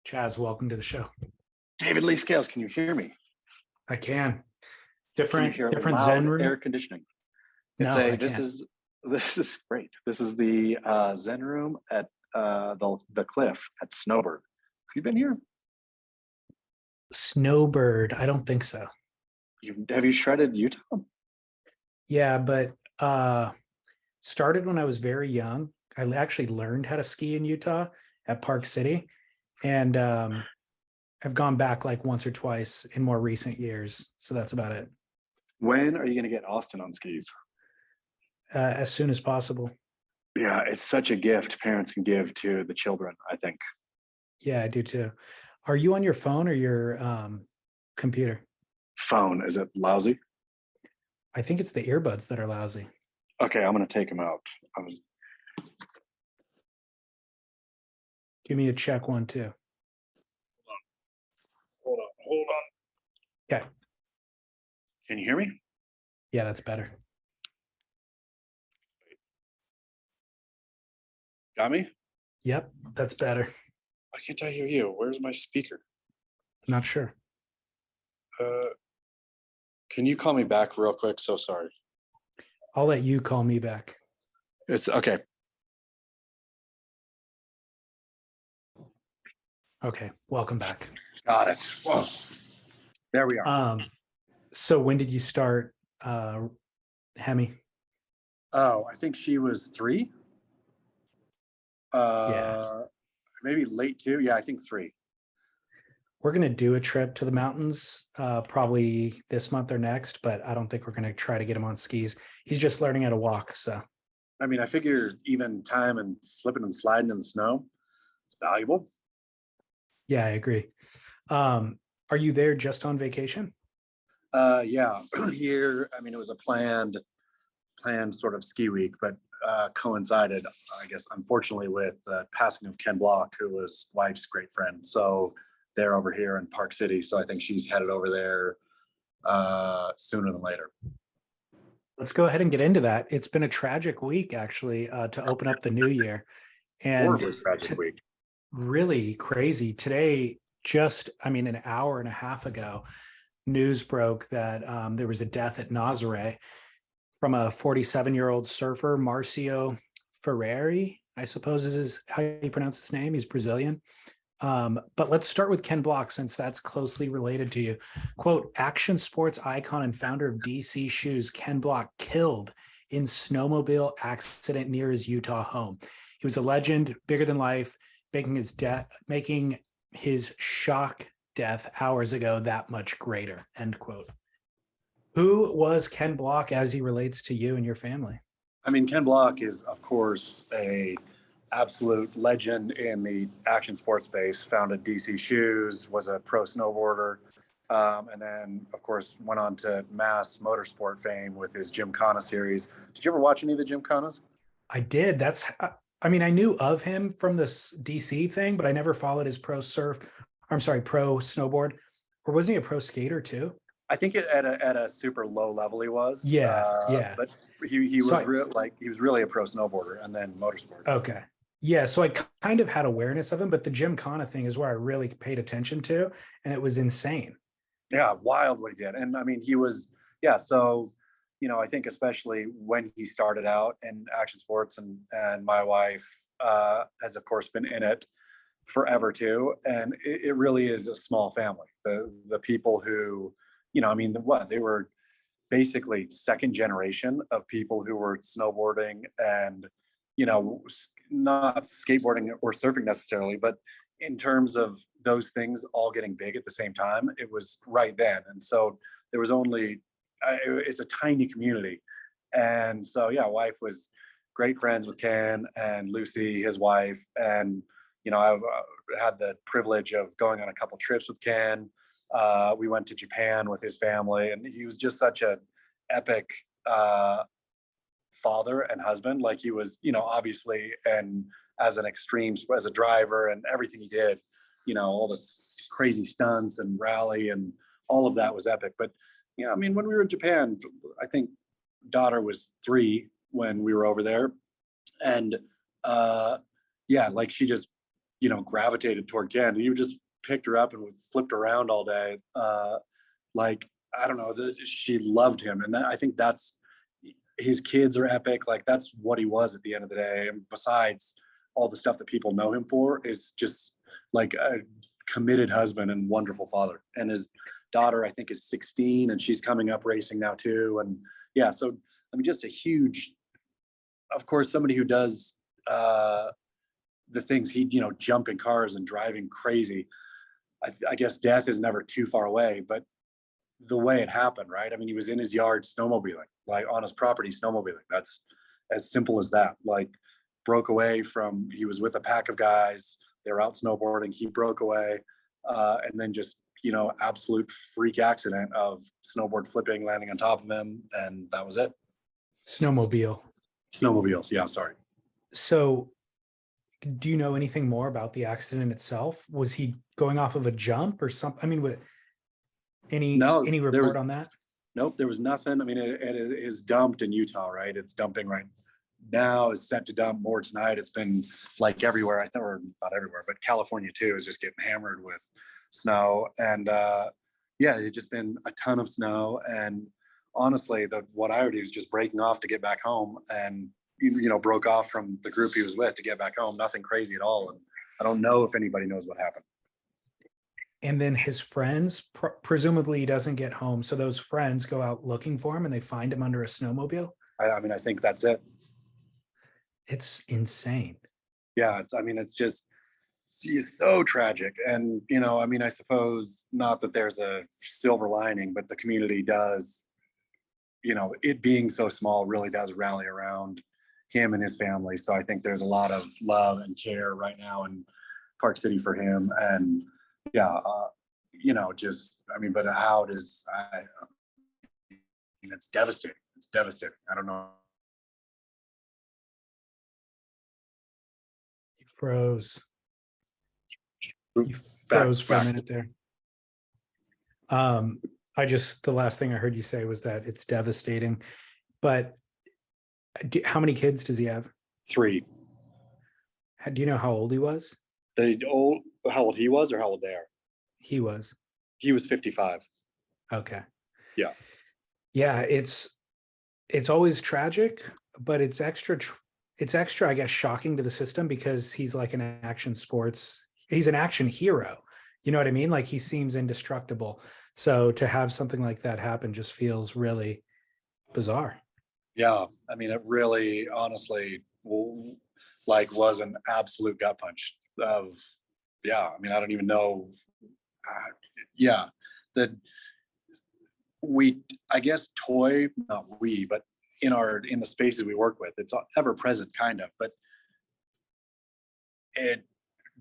Chaz, welcome to the show. David Lee Scales, can you hear me? I can. Can you hear Different loud Zen room? air conditioning? No, I This can't. is great. This is the Zen room at the cliff at Snowbird. Have you been here? Snowbird. I don't think so. Have you shredded Utah? Yeah, but started when I was very young. I actually learned how to ski in Utah at Park City, and I've gone back like once or twice in more recent years. So that's about it. When are you going to get Austin on skis? As soon as possible. Yeah, it's such a gift parents can give to the children, I think. Yeah, I do too. Are you on your phone or your computer? Phone, is it lousy? I think it's the earbuds that are lousy. Okay, I'm going to take them out. Give me a check one too. Hold on. Okay. Can you hear me? Yeah, that's better. Got me? Yep, that's better. Why can't I hear you? Where's my speaker? Not sure. Can you call me back real quick? So sorry. I'll let you call me back. It's okay. Okay, welcome back. Got it. Whoa. There we are. So when did you start Hemi? Oh, I think she was 3. Yeah. Maybe late 2. Yeah, I think 3. We're gonna do a trip to the mountains probably this month or next, but I don't think we're gonna try to get him on skis. He's just learning how to walk. So I mean, I figure even time and slipping and sliding in the snow, it's valuable. yeah, I agree. Are you there just on vacation? Yeah, here, I mean, it was a planned sort of ski week, but coincided, I guess, unfortunately, with the passing of Ken Block, who was wife's great friend. So they're over here in Park City. So I think she's headed over there sooner than later. Let's go ahead and get into that. It's been a tragic week, actually, to open up the new year. And Horribly tragic week. Really crazy. Today, an hour and a half ago, news broke that there was a death at Nazare from a 47-year-old surfer, Marcio Ferreri, I suppose is how you pronounce his name. He's Brazilian. But let's start with Ken Block, since that's closely related to you. Quote, action sports icon and founder of DC Shoes, Ken Block, killed in snowmobile accident near his Utah home. He was a legend, bigger than life, making his shock death hours ago that much greater, end quote. Who was Ken Block as he relates to you and your family? I mean, Ken Block is, of course, a absolute legend in the action sports space. Founded DC Shoes, was a pro snowboarder, and then, of course, went on to mass motorsport fame with his Gymkhana series. Did you ever watch any of the Gymkhanas? I did. I knew of him from this DC thing, but I never followed his pro snowboard. Or wasn't he a pro skater too? I think at a super low level he was. Yeah. But he was really a pro snowboarder and then motorsport. Okay. Yeah, so I kind of had awareness of him, but the Gymkhana thing is where I really paid attention to, and it was insane. Yeah, wild what he did. And I mean, he was, yeah, so, I think especially when he started out in action sports, and my wife has, of course, been in it forever too. And it really is a small family. The people who, they were basically second generation of people who were snowboarding and, not skateboarding or surfing necessarily, but in terms of those things all getting big at the same time, it was right then. And so there was it's a tiny community. And so, yeah, wife was great friends with Ken and Lucy, his wife. And, I've had the privilege of going on a couple trips with Ken. We went to Japan with his family, and he was just such an epic father and husband. Like he was, obviously, and as a driver and everything he did, all this crazy stunts and rally and all of that was epic. But, when we were in Japan, I think daughter was 3 when we were over there. And like she just, gravitated toward Ken. He just picked her up and flipped around all day. Like, I don't know, she loved him. And I think that's, his kids are epic. Like, that's what he was at the end of the day. And besides all the stuff that people know him for, is just like a committed husband and wonderful father. And his daughter, I think, is 16, and she's coming up racing now too. And yeah, so I mean, just a huge, of course, somebody who does the things he, jumping cars and driving crazy. I guess death is never too far away, but the way it happened, right? I mean, he was in his yard snowmobiling, like on his property snowmobiling. That's as simple as that. Like, broke away from, he was with a pack of guys, they were out snowboarding, he broke away, and then just, absolute freak accident of snowboard flipping, landing on top of him, and that was it. Snowmobiles, yeah, sorry. So do you know anything more about the accident itself? Was he going off of a jump or something? I mean, with any report on that? Nope, there was nothing. I mean, it is dumped in Utah, right? It's dumping right now, is set to dump more tonight. It's been like everywhere, I think, or not everywhere, but California too is just getting hammered with snow. And yeah, it's just been a ton of snow. And honestly, what I would do is just breaking off to get back home, and broke off from the group he was with to get back home. Nothing crazy at all. And I don't know if anybody knows what happened. And then his friends, presumably he doesn't get home, so those friends go out looking for him and they find him under a snowmobile. I mean, I think that's it. It's insane. Yeah, it's so tragic. And I mean, I suppose not that there's a silver lining, but the community does, it being so small, really does rally around him and his family. So I think there's a lot of love and care right now in Park City for him. And yeah, but how does, it's devastating. It's devastating. I don't know. You froze. You froze for a minute there. The last thing I heard you say was that it's devastating, but how many kids does he have? 3. Do you know how old he was? How old he was, or how old they are? He was 55. Okay. Yeah. Yeah. It's always tragic, but it's extra, I guess, shocking to the system, because he's like he's an action hero. You know what I mean? Like, he seems indestructible. So to have something like that happen just feels really bizarre. Yeah. I mean, it really, honestly, was an absolute gut punch of, yeah. I mean, I don't even know. Yeah. That I guess not we, but in the spaces we work with, it's ever present kind of, but it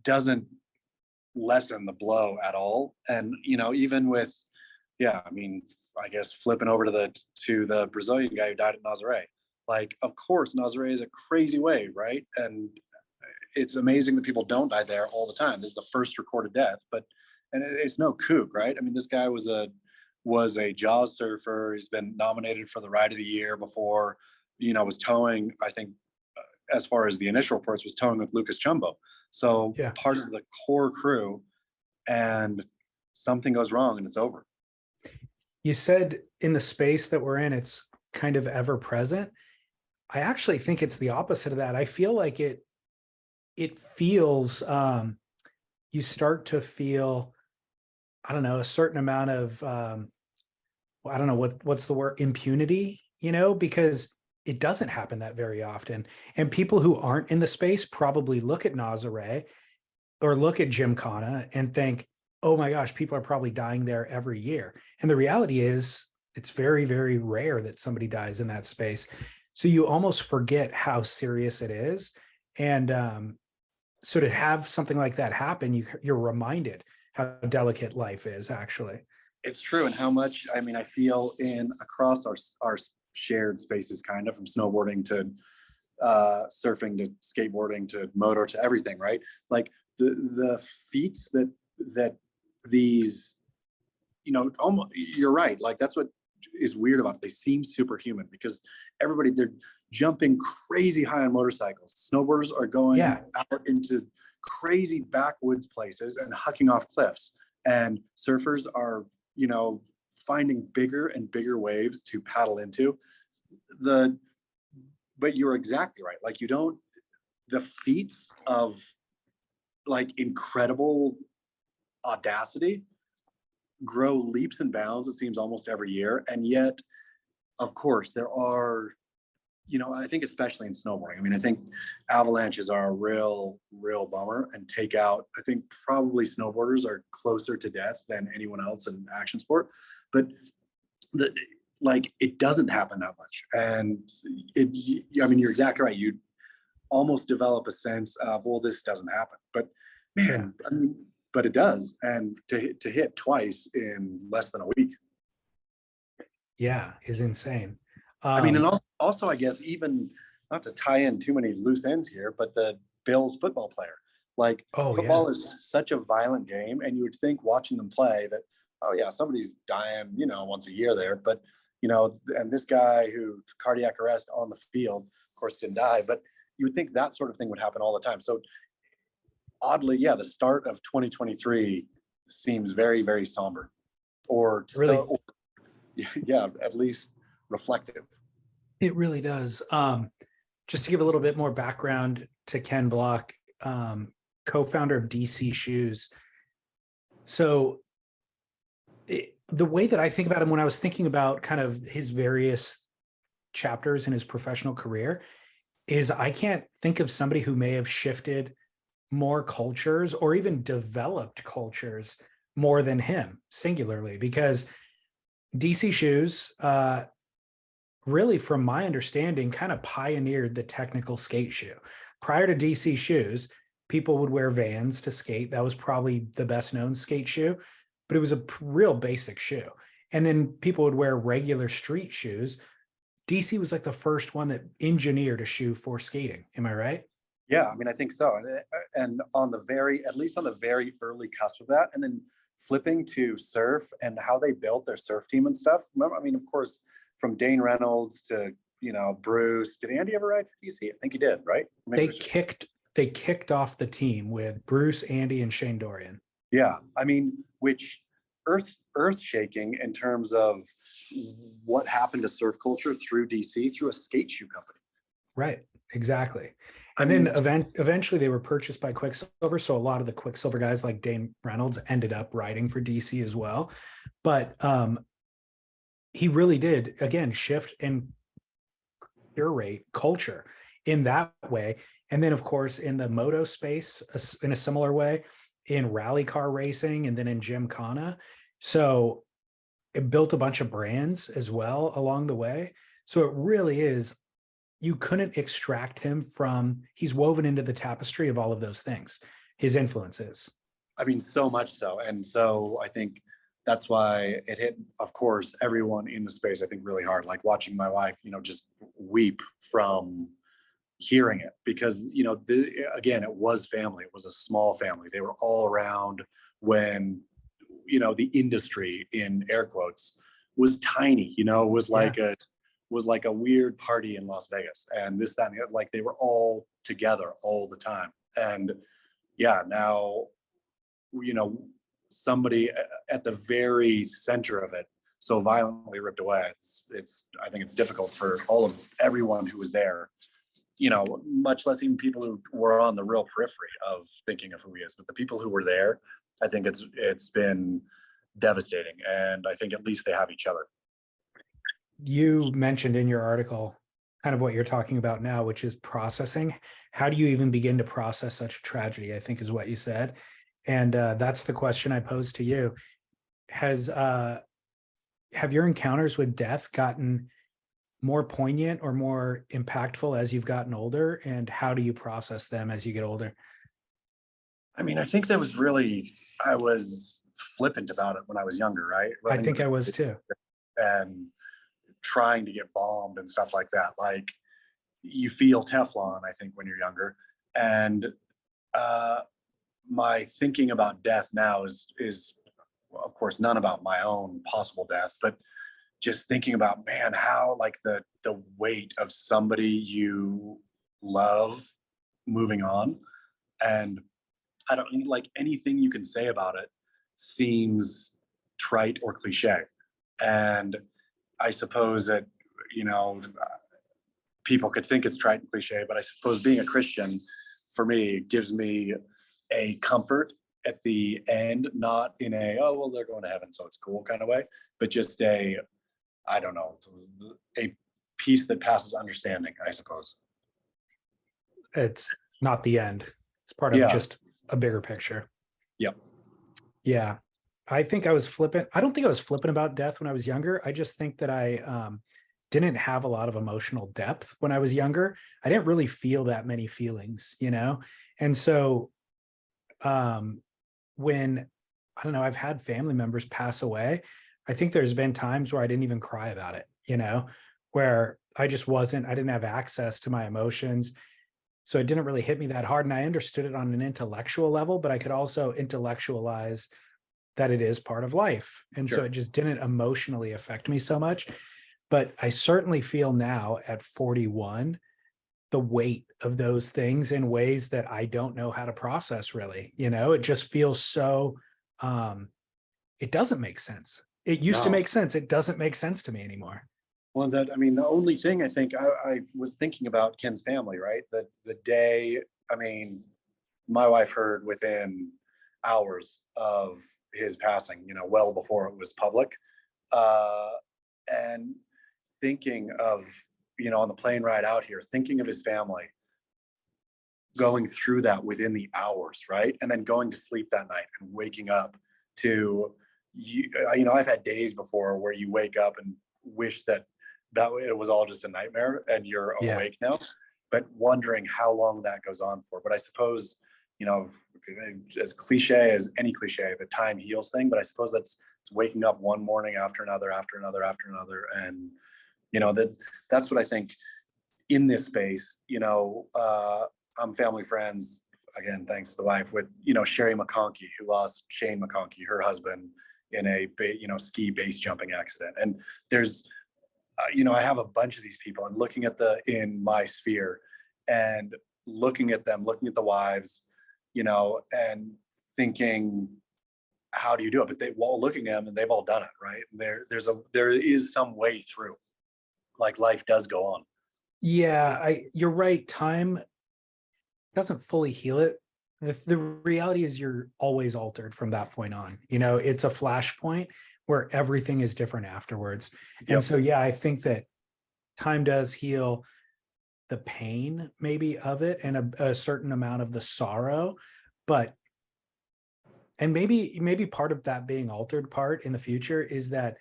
doesn't lessen the blow at all. And, even with, yeah, I mean, I guess flipping over to the Brazilian guy who died at Nazare, like, of course, Nazare is a crazy wave, right? And it's amazing that people don't die there all the time. This is the first recorded death, and it's no kook, right? I mean, this guy was a Jaws surfer. He's been nominated for the Ride of the Year before, was towing, I think, as far as the initial reports, was towing with Lucas Chumbo. So yeah, part of the core crew, and something goes wrong and it's over. You said in the space that we're in, it's kind of ever present. I actually think it's the opposite of that. I feel like it feels, you start to feel, I don't know, a certain amount of, I don't know what's the word, impunity, because it doesn't happen that very often. And people who aren't in the space probably look at Nazare or look at Gymkhana and think, oh my gosh, people are probably dying there every year. And the reality is, it's very, very rare that somebody dies in that space. So you almost forget how serious it is. And so to have something like that happen, you're reminded how delicate life is, actually. It's true. And how much, I mean, I feel across our shared spaces, kind of, from snowboarding to surfing to skateboarding to motor to everything, right? Like the feats that these, almost, you're right. Like, that's what is weird about it. They seem superhuman because they're jumping crazy high on motorcycles. Snowboarders are going out into crazy backwoods places and hucking off cliffs. And surfers are, finding bigger and bigger waves to paddle into. But you're exactly right. Like, the feats of like incredible audacity grow leaps and bounds, it seems, almost every year. And yet, of course, there are, I think especially in snowboarding, I mean, I think avalanches are a real bummer and take out, I think probably snowboarders are closer to death than anyone else in action sport. But it doesn't happen that much. And I mean, you're exactly right. You almost develop a sense of, well, this doesn't happen. But man, I mean, but it does. And to hit twice in less than a week. Yeah, is insane. I mean, and also, I guess, even not to tie in too many loose ends here, but the Bills football player, like, football is such a violent game, and you would think watching them play that, oh yeah, somebody's dying, once a year there, but and this guy who cardiac arrest on the field, of course, didn't die, but you would think that sort of thing would happen all the time. So oddly, yeah, the start of 2023 seems very, very somber, or really, yeah, at least reflective. It really does. Just to give a little bit more background to Ken Block, co-founder of DC Shoes. So the way that I think about him, when I was thinking about kind of his various chapters in his professional career, is I can't think of somebody who may have shifted more cultures or even developed cultures more than him singularly, because DC Shoes, really, from my understanding, kind of pioneered the technical skate shoe. Prior to DC Shoes, people would wear Vans to skate. That was probably the best known skate shoe, but it was a real basic shoe. And then people would wear regular street shoes. DC was like the first one that engineered a shoe for skating. Am I right? Yeah, I mean, I think so. And at least on the very early cusp of that, and then flipping to surf and how they built their surf team and stuff. Remember, I mean, of course, from Dane Reynolds to, Bruce. Did Andy ever ride for DC? I think he did, right? They kicked off the team with Bruce, Andy, and Shane Dorian. Yeah, I mean, which earth shaking in terms of what happened to surf culture through DC, through a skate shoe company. Right, exactly. And then eventually they were purchased by Quicksilver. So a lot of the Quicksilver guys like Dane Reynolds ended up riding for DC as well. But he really did, again, shift and curate culture in that way. And then, of course, in the moto space, in a similar way, in rally car racing, and then in Gymkhana. So it built a bunch of brands as well along the way. So it really is, you couldn't extract him from, he's woven into the tapestry of all of those things, his influences. I mean, so much so. And so I think that's why it hit, of course, everyone in the space, I think, really hard, like watching my wife, just weep from hearing it, because, again, it was family. It was a small family. They were all around when, the industry, in air quotes, was tiny, was like a weird party in Las Vegas, and this, that, and the other. Like, they were all together all the time. And yeah, now, somebody at the very center of it so violently ripped away. I think it's difficult for everyone who was there, much less even people who were on the real periphery of thinking of who he is. But the people who were there, I think it's been devastating. And I think at least they have each other. You mentioned in your article kind of what you're talking about now, which is processing. How do you even begin to process such a tragedy, I think is what you said. And that's the question I posed to you. Have your encounters with death gotten more poignant or more impactful as you've gotten older? And how do you process them as you get older? I mean, I think I was flippant about it when I was younger, right? I think I was too. And trying to get bombed and stuff like that. Like, you feel Teflon, I think, when you're younger. And my thinking about death now is, of course, none about my own possible death, but just thinking about, man, how, like, the weight of somebody you love moving on. And I don't like anything you can say about it seems trite or cliche. And I suppose that, you know, people could think it's trite and cliche, but I suppose being a Christian for me gives me a comfort at the end, not in a, oh, well, they're going to heaven, so it's cool kind of way, but just a, I don't know, a peace that passes understanding, I suppose. It's not the end. It's part of Yeah. just a bigger picture. Yep. Yeah. I think I was flippant. I don't think I was flippant about death when I was younger. I just think that I didn't have a lot of emotional depth when I was younger. I didn't really feel that many feelings, you know? And so when, I don't know, I've had family members pass away, I think there's been times where I didn't even cry about it, you know, where I didn't have access to my emotions. So it didn't really hit me that hard. And I understood it on an intellectual level, but I could also intellectualize that it is part of life. And so Sure. it just didn't emotionally affect me so much. But I certainly feel now at 41 the weight of those things in ways that I don't know how to process really. You know, it just feels so it doesn't make sense. It used to No. make sense. It doesn't make sense to me anymore. Well, that, I mean, the only thing I think I was thinking about Ken's family, right? That the day, I mean, my wife heard within hours of his passing, you know, well before it was public. Uh, and thinking of, you know, on the plane ride out here, thinking of his family going through that within the hours, right? And then going to sleep that night and waking up to, you know, I've had days before where you wake up and wish that it was all just a nightmare and you're Yeah. awake now, but wondering how long that goes on for. But I suppose, you know, as cliche as any cliche, the time heals thing, but I suppose it's waking up one morning after another, after another, after another. And, you know, that's what I think in this space, you know, I'm family friends, again, thanks to the wife, with, you know, Sherry McConkey, who lost Shane McConkey, her husband, in a, you know, ski base jumping accident. And there's, you know, I have a bunch of these people. I'm looking at in my sphere and looking at them, looking at the wives, you know, and thinking, how do you do it? But looking at them and they've all done it, right? There is some way through, like life does go on. Yeah, you're right. Time doesn't fully heal it. The reality is you're always altered from that point on. You know, it's a flashpoint where everything is different afterwards. And Yep. so, yeah, I think that time does heal the pain maybe of it and a certain amount of the sorrow, but and maybe part of that being altered part in the future is that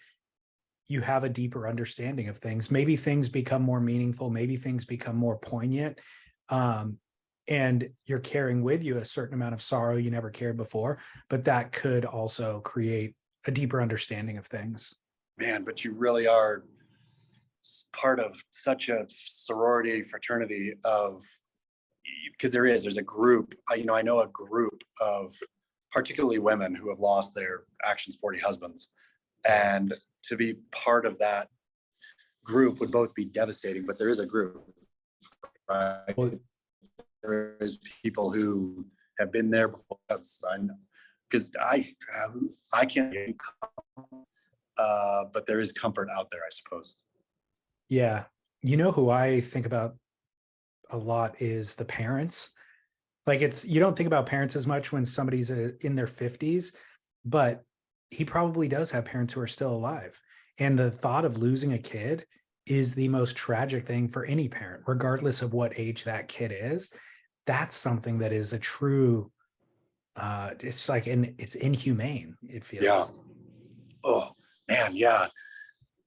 you have a deeper understanding of things. Maybe things become more meaningful, maybe things become more poignant. And you're carrying with you a certain amount of sorrow you never cared before, but that could also create a deeper understanding of things. Man, but you really are part of such a sorority fraternity of, because there's a group, you know, I know a group of particularly women who have lost their action sporty husbands, and to be part of that group would both be devastating, but there is a group, right? Well, There is people who have been there before, because I can't, but there is comfort out there, I suppose. yeah. You know who I think about a lot is the parents. Like you don't think about parents as much when somebody's in their 50s, but he probably does have parents who are still alive. And the thought of losing a kid is the most tragic thing for any parent, regardless of what age that kid is. That's something that is a true, it's like, it's inhumane, it feels. Yeah. Oh man, yeah.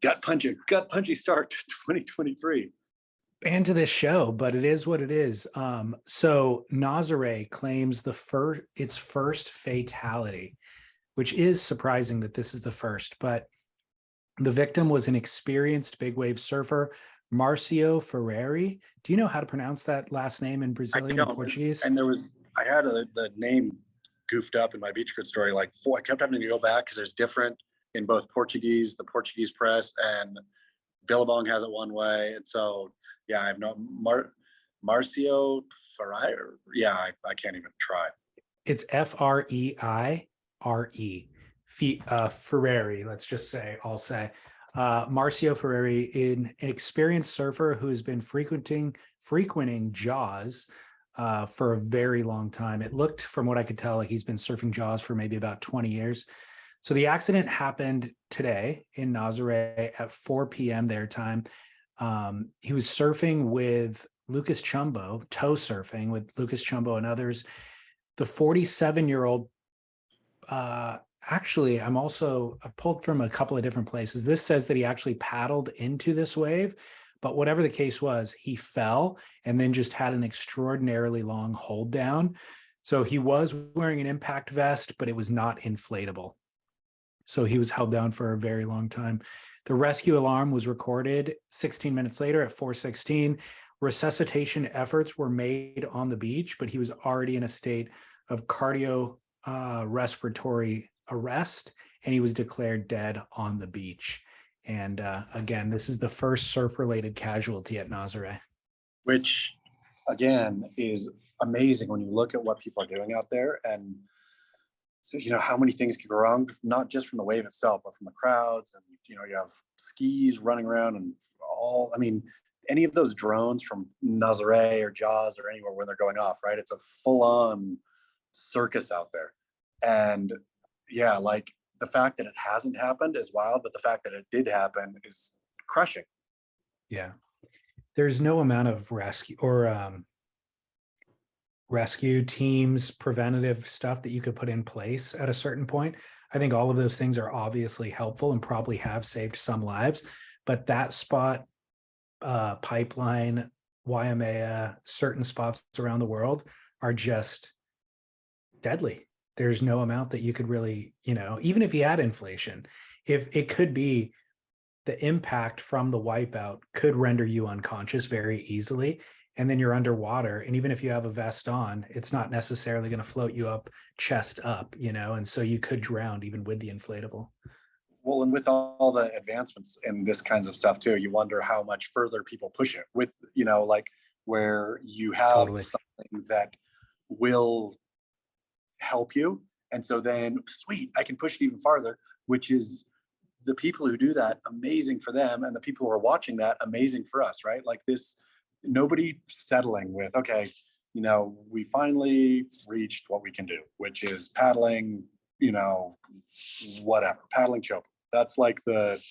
Gut punchy start to 2023. And to this show, but it is what it is. So Nazare claims its first fatality, which is surprising that this is the first, but the victim was an experienced big wave surfer, Marcio Ferreri. Do you know how to pronounce that last name in Brazilian or Portuguese? And I had the name goofed up in my beach grid story. Like I kept having to go back because there's different in both Portuguese, the Portuguese press, and Billabong has it one way. And so, yeah, I have no Marcio Ferreri. Yeah, I can't even try. It's Freire. Ferrari, let's just say, I'll say. Marcio Ferrari, an experienced surfer who has been frequenting Jaws for a very long time. It looked, from what I could tell, like he's been surfing Jaws for maybe about 20 years. So the accident happened today in Nazare at 4 p.m. their time. He was surfing with Lucas Chumbo, tow surfing with Lucas Chumbo and others. The 47-year-old, actually, I pulled from a couple of different places. This says that he actually paddled into this wave, but whatever the case was, he fell and then just had an extraordinarily long hold down. So he was wearing an impact vest, but it was not inflatable. So he was held down for a very long time. The rescue alarm was recorded 16 minutes later at 4:16. Resuscitation efforts were made on the beach, but he was already in a state of respiratory arrest, and he was declared dead on the beach. And again, this is the first surf-related casualty at Nazare. Which, again, is amazing when you look at what people are doing out there. And so, how many things can go wrong, not just from the wave itself, but from the crowds. And, you have skis running around and any of those drones from Nazare or Jaws or anywhere when they're going off, right? It's a full-on circus out there. And yeah, like the fact that it hasn't happened is wild, but the fact that it did happen is crushing. Yeah. There's no amount of rescue teams, preventative stuff that you could put in place at a certain point. I think all of those things are obviously helpful and probably have saved some lives, but that spot, Pipeline, Waimea, certain spots around the world are just deadly. There's no amount that you could really, even if you had inflation, if it could be the impact from the wipeout could render you unconscious very easily. And then you're underwater. And even if you have a vest on, it's not necessarily going to float you up chest up, and so you could drown even with the inflatable. Well, and with all the advancements in this kinds of stuff too, you wonder how much further people push it with, like where you have Totally. something that will help you. And so then, sweet, I can push it even farther, which is the people who do that, amazing for them. And the people who are watching that, amazing for us, right? Like this, nobody settling with, okay, we finally reached what we can do, which is paddling, whatever, paddling choke. That's like the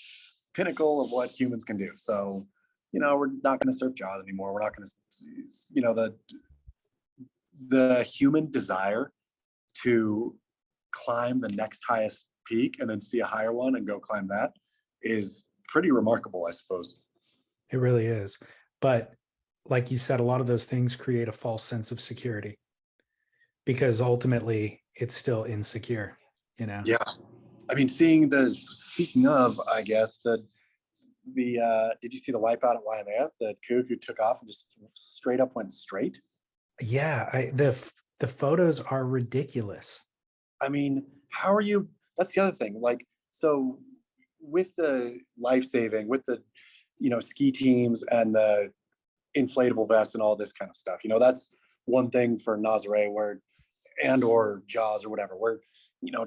pinnacle of what humans can do. So, we're not going to surf Jaws anymore. We're not going to, the human desire to climb the next highest peak and then see a higher one and go climb that is pretty remarkable, I suppose. It really is. But like you said, a lot of those things create a false sense of security because ultimately it's still insecure, Yeah. Speaking of, I guess, did you see the wipeout at Waimea? The kook who took off and just straight up went straight? Yeah. The photos are ridiculous. How are you? That's the other thing. Like, so with the life-saving, with the, ski teams and the inflatable vests and all this kind of stuff, that's one thing for Nazare or Jaws or whatever, where,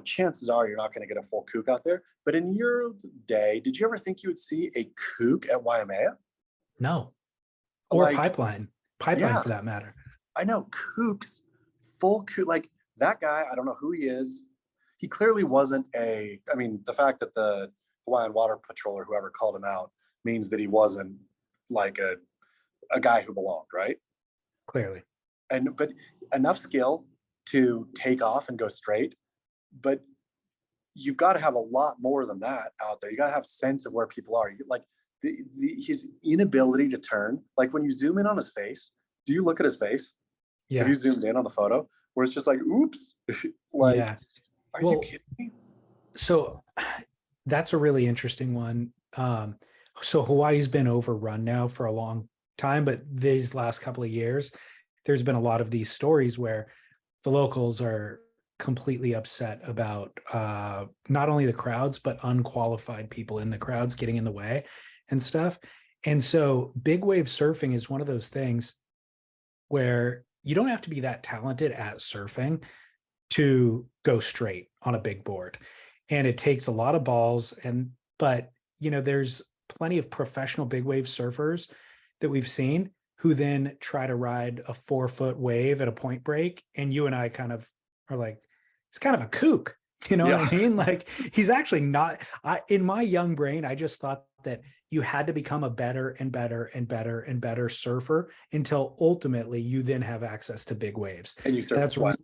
chances are you're not going to get a full kook out there. But in your day, did you ever think you would see a kook at Waimea? No. Or like, pipeline yeah, for that matter. I know, kooks, full kook, like that guy, I don't know who he is. He clearly wasn't the fact that the Hawaiian Water Patrol or whoever called him out means that he wasn't like a guy who belonged, right? Clearly. But enough skill to take off and go straight. But you've got to have a lot more than that out there. You got to have sense of where people are. His inability to turn, like when you zoom in on his face, do you look at his face? Yeah. Have you zoomed in on the photo where it's just like, oops, like, yeah. Are you kidding me? So that's a really interesting one. So Hawaii's been overrun now for a long time, but these last couple of years, there's been a lot of these stories where the locals are completely upset about not only the crowds, but unqualified people in the crowds getting in the way and stuff. And so big wave surfing is one of those things where you don't have to be that talented at surfing to go straight on a big board. And it takes a lot of balls. But there's plenty of professional big wave surfers that we've seen who then try to ride a 4-foot wave at a point break. And you and I kind of are like, it's kind of a kook. You know Yeah. what I mean? Like, he's actually not. In my young brain, I just thought that you had to become a better and better and better and better surfer until ultimately you then have access to big waves. And you surf That's one.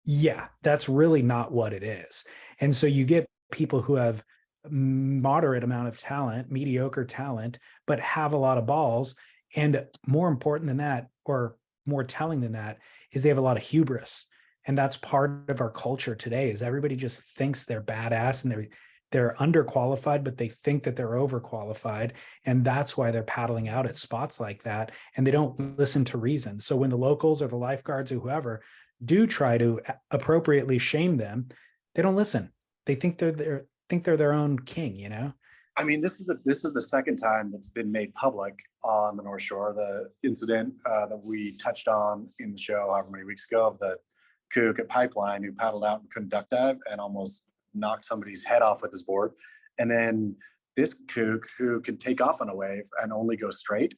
Yeah, that's really not what it is. And so you get people who have moderate amount of talent, mediocre talent, but have a lot of balls. And more important than that, or more telling than that, is they have a lot of hubris. And that's part of our culture today, is everybody just thinks they're badass and they're underqualified, but they think that they're overqualified. And that's why they're paddling out at spots like that. And they don't listen to reason. So when the locals or the lifeguards or whoever do try to appropriately shame them, they don't listen. They think they're their own king. I mean, this is the second time that's been made public on the North Shore. The incident that we touched on in the show however many weeks ago of the kook at Pipeline who paddled out and couldn't duck dive and almost knocked somebody's head off with his board. And then this kook who can take off on a wave and only go straight.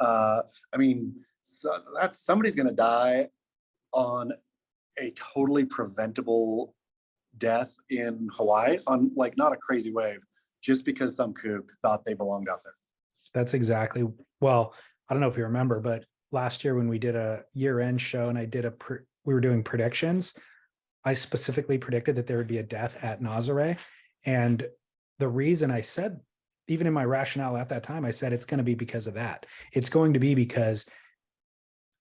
I mean, so that's somebody's going to die on a totally preventable death in Hawaii on like not a crazy wave, just because some kook thought they belonged out there. That's exactly. Well, I don't know if you remember, but last year when we did a year-end show and we were doing predictions, I specifically predicted that there would be a death at Nazare. And the reason I said, even in my rationale at that time, I said it's going to be because of that. It's going to be because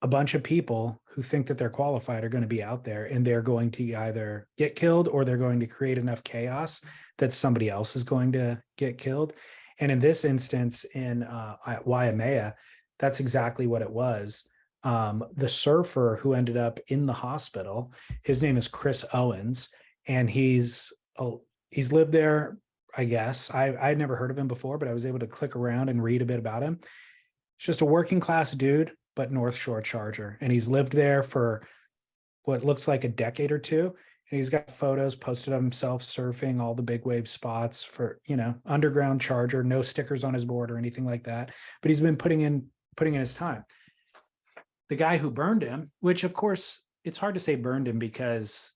a bunch of people who think that they're qualified are going to be out there, and they're going to either get killed or they're going to create enough chaos that somebody else is going to get killed. And in this instance, at Waimea, that's exactly what it was. The surfer who ended up in the hospital, his name is Chris Owens, and he's lived there, I guess. I'd never heard of him before, but I was able to click around and read a bit about him. It's just a working class dude, but North Shore Charger. And he's lived there for what looks like a decade or two. And he's got photos posted of himself surfing all the big wave spots for, underground Charger, no stickers on his board or anything like that. But he's been putting in his time. The guy who burned him, which of course it's hard to say burned him because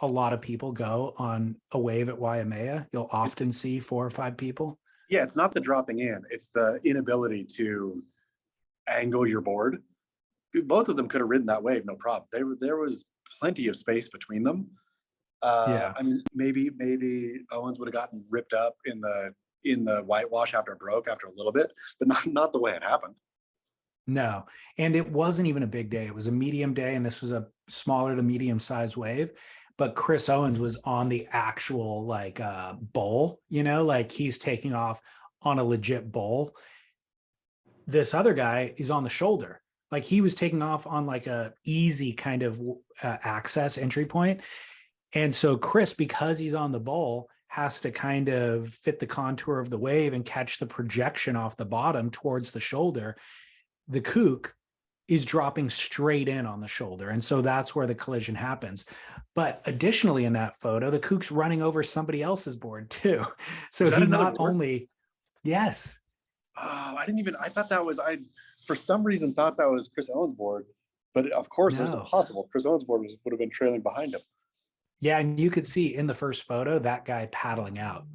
a lot of people go on a wave at Waimea. You'll often see 4 or 5 people. Yeah, it's not the dropping in, it's the inability to angle your board. Both of them could have ridden that wave, no problem. There was plenty of space between them. Yeah. I mean, maybe Owens would have gotten ripped up in the whitewash after it broke after a little bit, but not the way it happened. No. And it wasn't even a big day. It was a medium day, and this was a smaller to medium sized wave. But Chris Owens was on the actual bowl, like he's taking off on a legit bowl. This other guy is on the shoulder. Like he was taking off on like a easy kind of access entry point. And so Chris, because he's on the bowl, has to kind of fit the contour of the wave and catch the projection off the bottom towards the shoulder. The kook is dropping straight in on the shoulder. And so that's where the collision happens. But additionally, in that photo, the kook's running over somebody else's board too. So he not only, yes. Oh, for some reason thought that was Chris Owens' board, but of course it was impossible. Chris Owens' board would have been trailing behind him. Yeah, and you could see in the first photo that guy paddling out.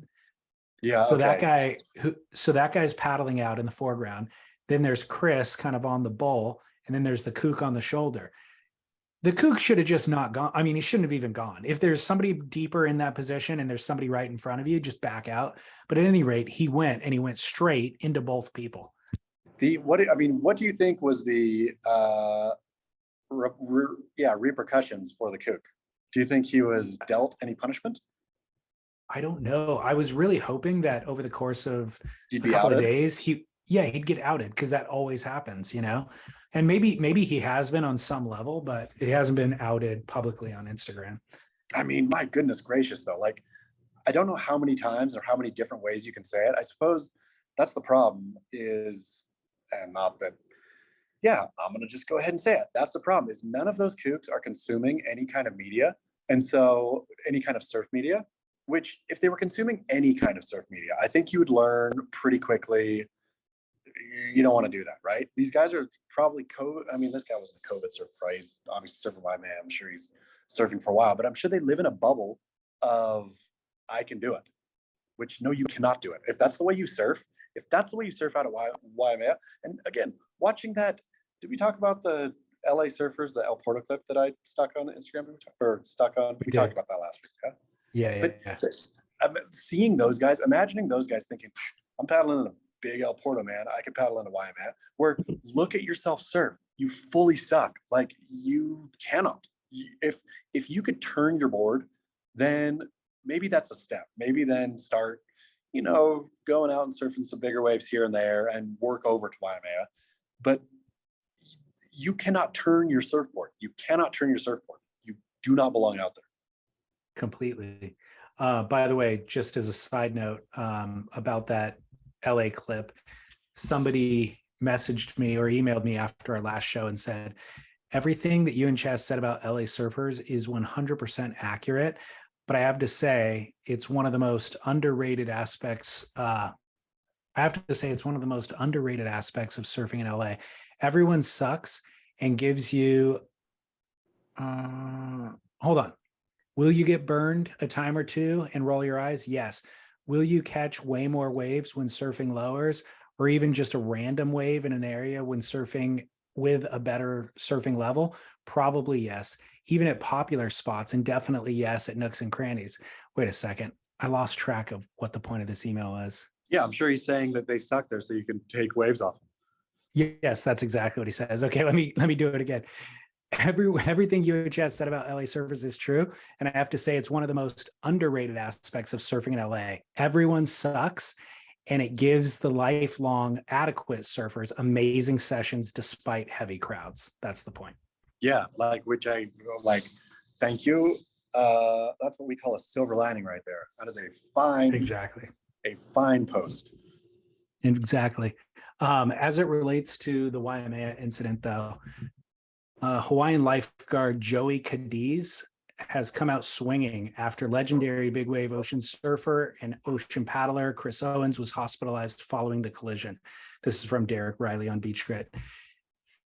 Yeah. So okay. that guy's paddling out in the foreground. Then there's Chris kind of on the bowl, and then there's the kook on the shoulder. The kook should have just not gone. I mean, he shouldn't have even gone. If there's somebody deeper in that position and there's somebody right in front of you, just back out. But at any rate, he went straight into both people. What do you think was the repercussions for the kook? Do you think he was dealt any punishment? I don't know. I was really hoping that over the course of He'd a be couple outed? of days, he'd get outed, because that always happens, and maybe he has been on some level, but it hasn't been outed publicly on Instagram. I mean, my goodness gracious, though. Like, I don't know how many times or how many different ways you can say it. I suppose that's the problem is, and not that, yeah, I'm going to just go ahead and say it. That's the problem is none of those kooks are consuming any kind of media And so any kind of surf media, which if they were consuming any kind of surf media, I think you would learn pretty quickly you don't want to do that, right? These guys are probably COVID. I mean, this guy wasn't a COVID surfer, right? He's obviously surfing by man. I'm sure he's surfing for a while, but I'm sure they live in a bubble of I can do it, which no, you cannot do it. If that's the way you surf, out of Waimea, and again, watching that, did we talk about the LA surfers, the El Porto clip that I stuck on Instagram we talked about that last week. But seeing those guys, imagining those guys thinking, I'm paddling in a big El Porto, man. I could paddle into Waimea. Where look at yourself surf. You fully suck. Like you cannot. If you could turn your board, then maybe that's a step. Maybe then start, going out and surfing some bigger waves here and there and work over to Waimea. But you cannot turn your surfboard. You do not belong out there. Completely. By the way, just as a side note about that LA clip, somebody messaged me or emailed me after our last show and said, everything that you and Chaz said about LA surfers is 100% accurate. But I have to say, it's one of the most underrated aspects. It's one of the most underrated aspects of surfing in LA. Everyone sucks and gives you, hold on. Will you get burned a time or two and roll your eyes? Yes. Will you catch way more waves when surfing lowers, or even just a random wave in an area when surfing with a better surfing level? Probably yes. Even at popular spots, and definitely yes at nooks and crannies. Wait a second. I lost track of what the point of this email was. Yeah, I'm sure he's saying that they suck there so you can take waves off. Yes, that's exactly what he says. Okay, let me do it again. Everything you and Chaz said about LA surfers is true. And I have to say, it's one of the most underrated aspects of surfing in LA. Everyone sucks, and it gives the lifelong adequate surfers amazing sessions despite heavy crowds. That's the point. Yeah, which I like. Thank you. That's what we call a silver lining right there. That is a fine post. Exactly. As it relates to the Waimea incident, though, Hawaiian lifeguard Joey Cadiz has come out swinging after legendary big wave ocean surfer and ocean paddler Chris Owens was hospitalized following the collision. This is from Derek Riley on Beach Grit.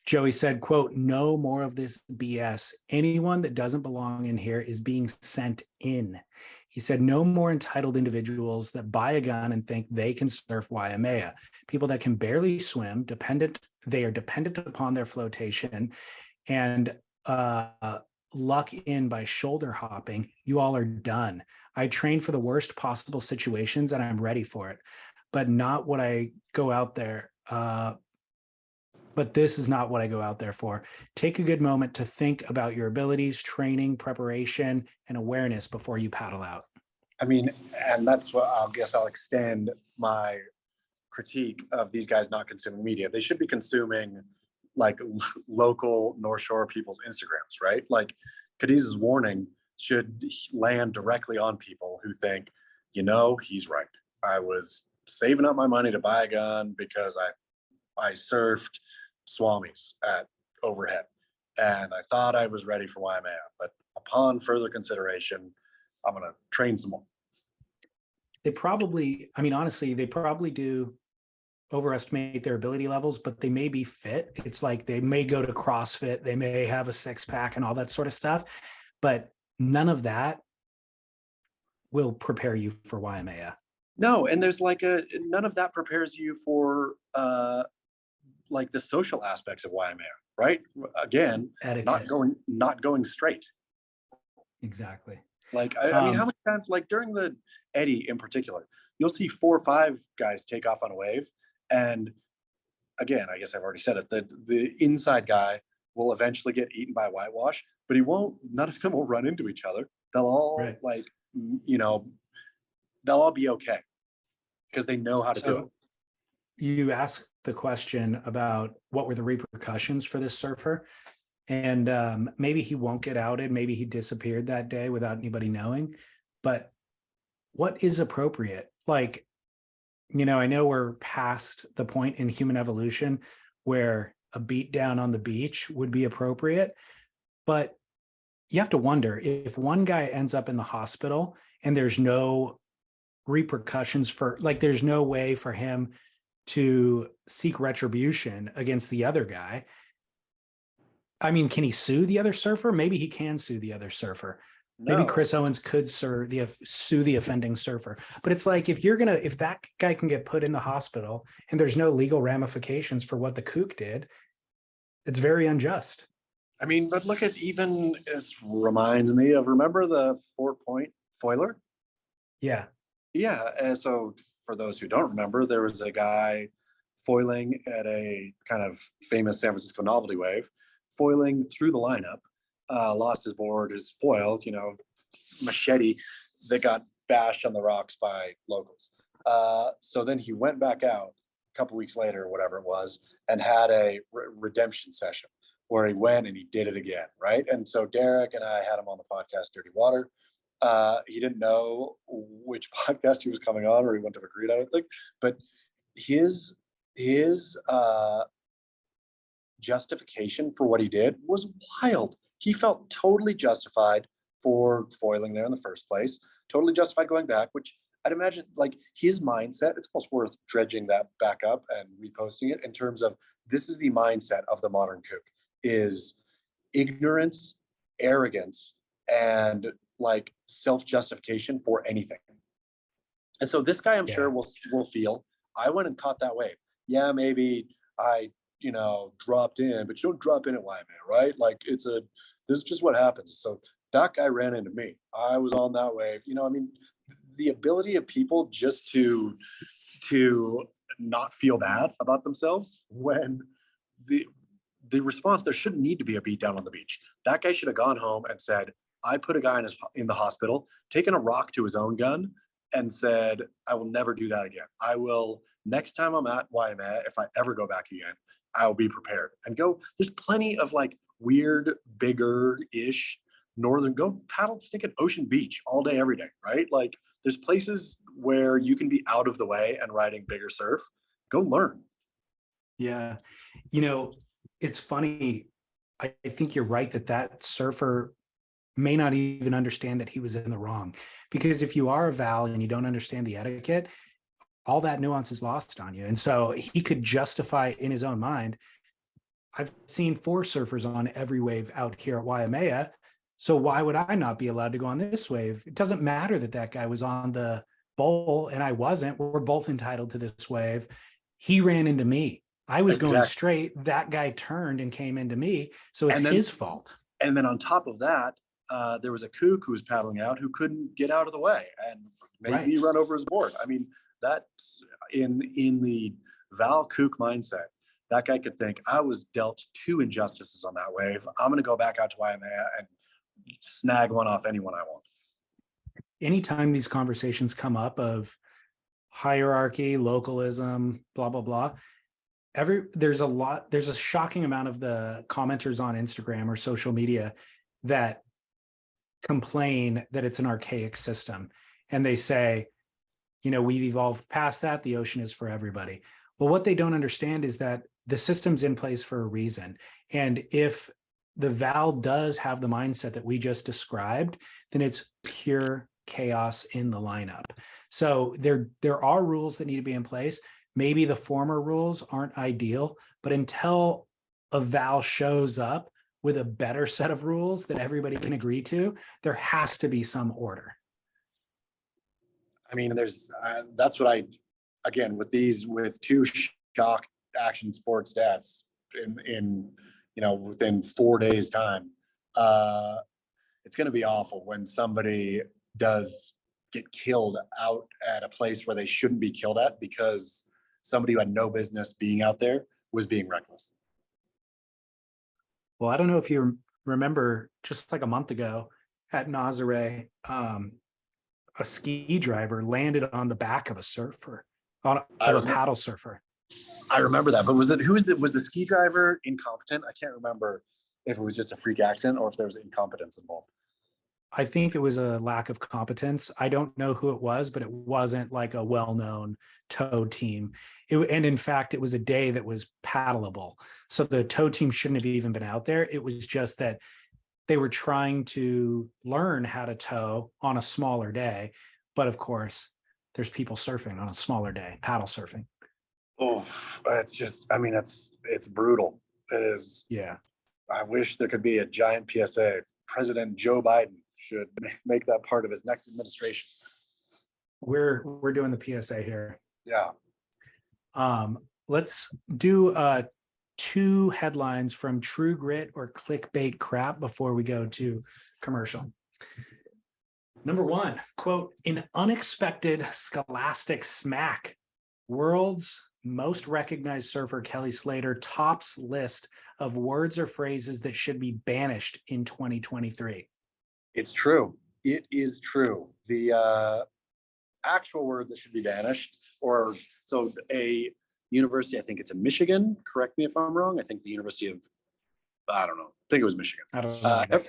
Joey said, quote, "No more of this BS. Anyone that doesn't belong in here is being sent in." He said, "No more entitled individuals that buy a gun and think they can surf Waimea. People that can barely swim, they are dependent upon their flotation and luck in by shoulder hopping. You all are done. I train for the worst possible situations and I'm ready for it, but not what I go out there. But this is not what I go out there for. Take a good moment to think about your abilities, training, preparation, and awareness before you paddle out." I mean, and that's what I'll extend my critique of these guys not consuming media. They should be consuming like local North Shore people's Instagrams, right? Like Cadiz's warning should land directly on people who think, he's right. I was saving up my money to buy a gun because I surfed Swamis at overhead and I thought I was ready for Waimea, but upon further consideration, I'm going to train some more. Honestly, they probably do overestimate their ability levels, but they may be fit. It's like they may go to CrossFit, they may have a six pack and all that sort of stuff, but none of that will prepare you for Waimea. No, and there's none of that prepares you for the social aspects of Waimea, right? Again, etiquette. not going straight. Exactly. I mean, how many times, during the Eddy in particular, you'll see 4 or 5 guys take off on a wave, and again, I guess I've already said it, the inside guy will eventually get eaten by whitewash, but he won't. None of them will run into each other. They'll all they'll all be okay because they know how to do it. You asked the question about what were the repercussions for this surfer, and maybe he won't get outed. Maybe he disappeared that day without anybody knowing, but what is appropriate? I know we're past the point in human evolution where a beat down on the beach would be appropriate, but you have to wonder if one guy ends up in the hospital and there's no repercussions for, like, there's no way for him to seek retribution against the other guy. I mean, can he sue the other surfer? Maybe he can sue the other surfer. Maybe No. Chris Owens could sue the offending surfer. But it's like, if that guy can get put in the hospital and there's no legal ramifications for what the kook did, it's very unjust. I mean, but look at, even, this reminds me of, remember the 4-point foiler? Yeah. Yeah, and so for those who don't remember, there was a guy foiling at a kind of famous San Francisco novelty wave, foiling through the lineup, lost his board, his foil, machete, that got bashed on the rocks by locals. So then he went back out a couple weeks later, or whatever it was, and had a redemption session where he went and he did it again, right? And so Derek and I had him on the podcast Dirty Water. He didn't know which podcast he was coming on, or he wouldn't have agreed, I don't think. But his justification for what he did was wild. He felt totally justified for foiling there in the first place, totally justified going back, which I'd imagine, like, his mindset, it's almost worth dredging that back up and reposting it, in terms of, this is the mindset of the modern kook, is ignorance, arrogance, and like self-justification for anything. And so this guy, I'm sure, will feel, I went and caught that wave. Yeah, maybe I, dropped in, but you don't drop in at YMA, right? Like, this is just what happens. So that guy ran into me. I was on that wave. I mean, the ability of people just to not feel bad about themselves when the response, there shouldn't need to be a beat down on the beach. That guy should have gone home and said, I put a guy in the hospital, taken a rock to his own gun, and said, I will never do that again. I will, next time I'm at YMA, if I ever go back again, I'll be prepared. And go, there's plenty of like weird, bigger-ish northern, go paddle stinking Ocean Beach all day, every day, right? Like, there's places where you can be out of the way and riding bigger surf. Go learn. Yeah. It's funny. I think you're right that surfer may not even understand that he was in the wrong, because if you are a Val and you don't understand the etiquette, all that nuance is lost on you. And so he could justify in his own mind, I've seen 4 surfers on every wave out here at Waimea, so why would I not be allowed to go on this wave? It doesn't matter that guy was on the bowl and I wasn't. We're both entitled to this wave. He ran into me. I was going straight. That guy turned and came into me. So it's his fault. And then on top of that, there was a kook who was paddling out who couldn't get out of the way and maybe run over his board. I mean, that's in the Val kook mindset. That guy could think, I was dealt 2 injustices on that wave. I'm going to go back out to Waimea and snag one off anyone I want. Anytime these conversations come up of hierarchy, localism, blah, blah, blah, there's a shocking amount of the commenters on Instagram or social media that complain that it's an archaic system. And they say, we've evolved past that. The ocean is for everybody. Well, what they don't understand is that the system's in place for a reason. And if the Val does have the mindset that we just described, then it's pure chaos in the lineup. So there are rules that need to be in place. Maybe the former rules aren't ideal, but until a Val shows up with a better set of rules that everybody can agree to, there has to be some order. I mean, that's what again, with 2 shock action sports deaths in within 4 days time, it's going to be awful when somebody does get killed out at a place where they shouldn't be killed at because somebody who had no business being out there was being reckless. Well, I don't know if you remember, just like a month ago at Nazare, a ski driver landed on the back of a surfer, of a paddle surfer. I remember that, but was the ski driver incompetent? I can't remember if it was just a freak accident or if there was incompetence involved. I think it was a lack of competence. I don't know who it was, but it wasn't like a well-known tow team. And in fact, it was a day that was paddleable. So the tow team shouldn't have even been out there. It was just that they were trying to learn how to tow on a smaller day. But of course, there's people surfing on a smaller day, paddle surfing. Oh, it's just, I mean, it's brutal. It is. Yeah. I wish there could be a giant PSA. President Joe Biden should make that part of his next administration. We're doing the PSA here. Yeah. Let's do 2 headlines from True Grit or clickbait crap before we go to commercial. Number 1, quote, "An unexpected scholastic smack. World's most recognized surfer Kelly Slater tops list of words or phrases that should be banished in 2023. It's true. It is true. The actual word that should be banished, or so a university, I think it's in Michigan. Correct me if I'm wrong. I think the University of, I don't know. I think it was Michigan. I don't know.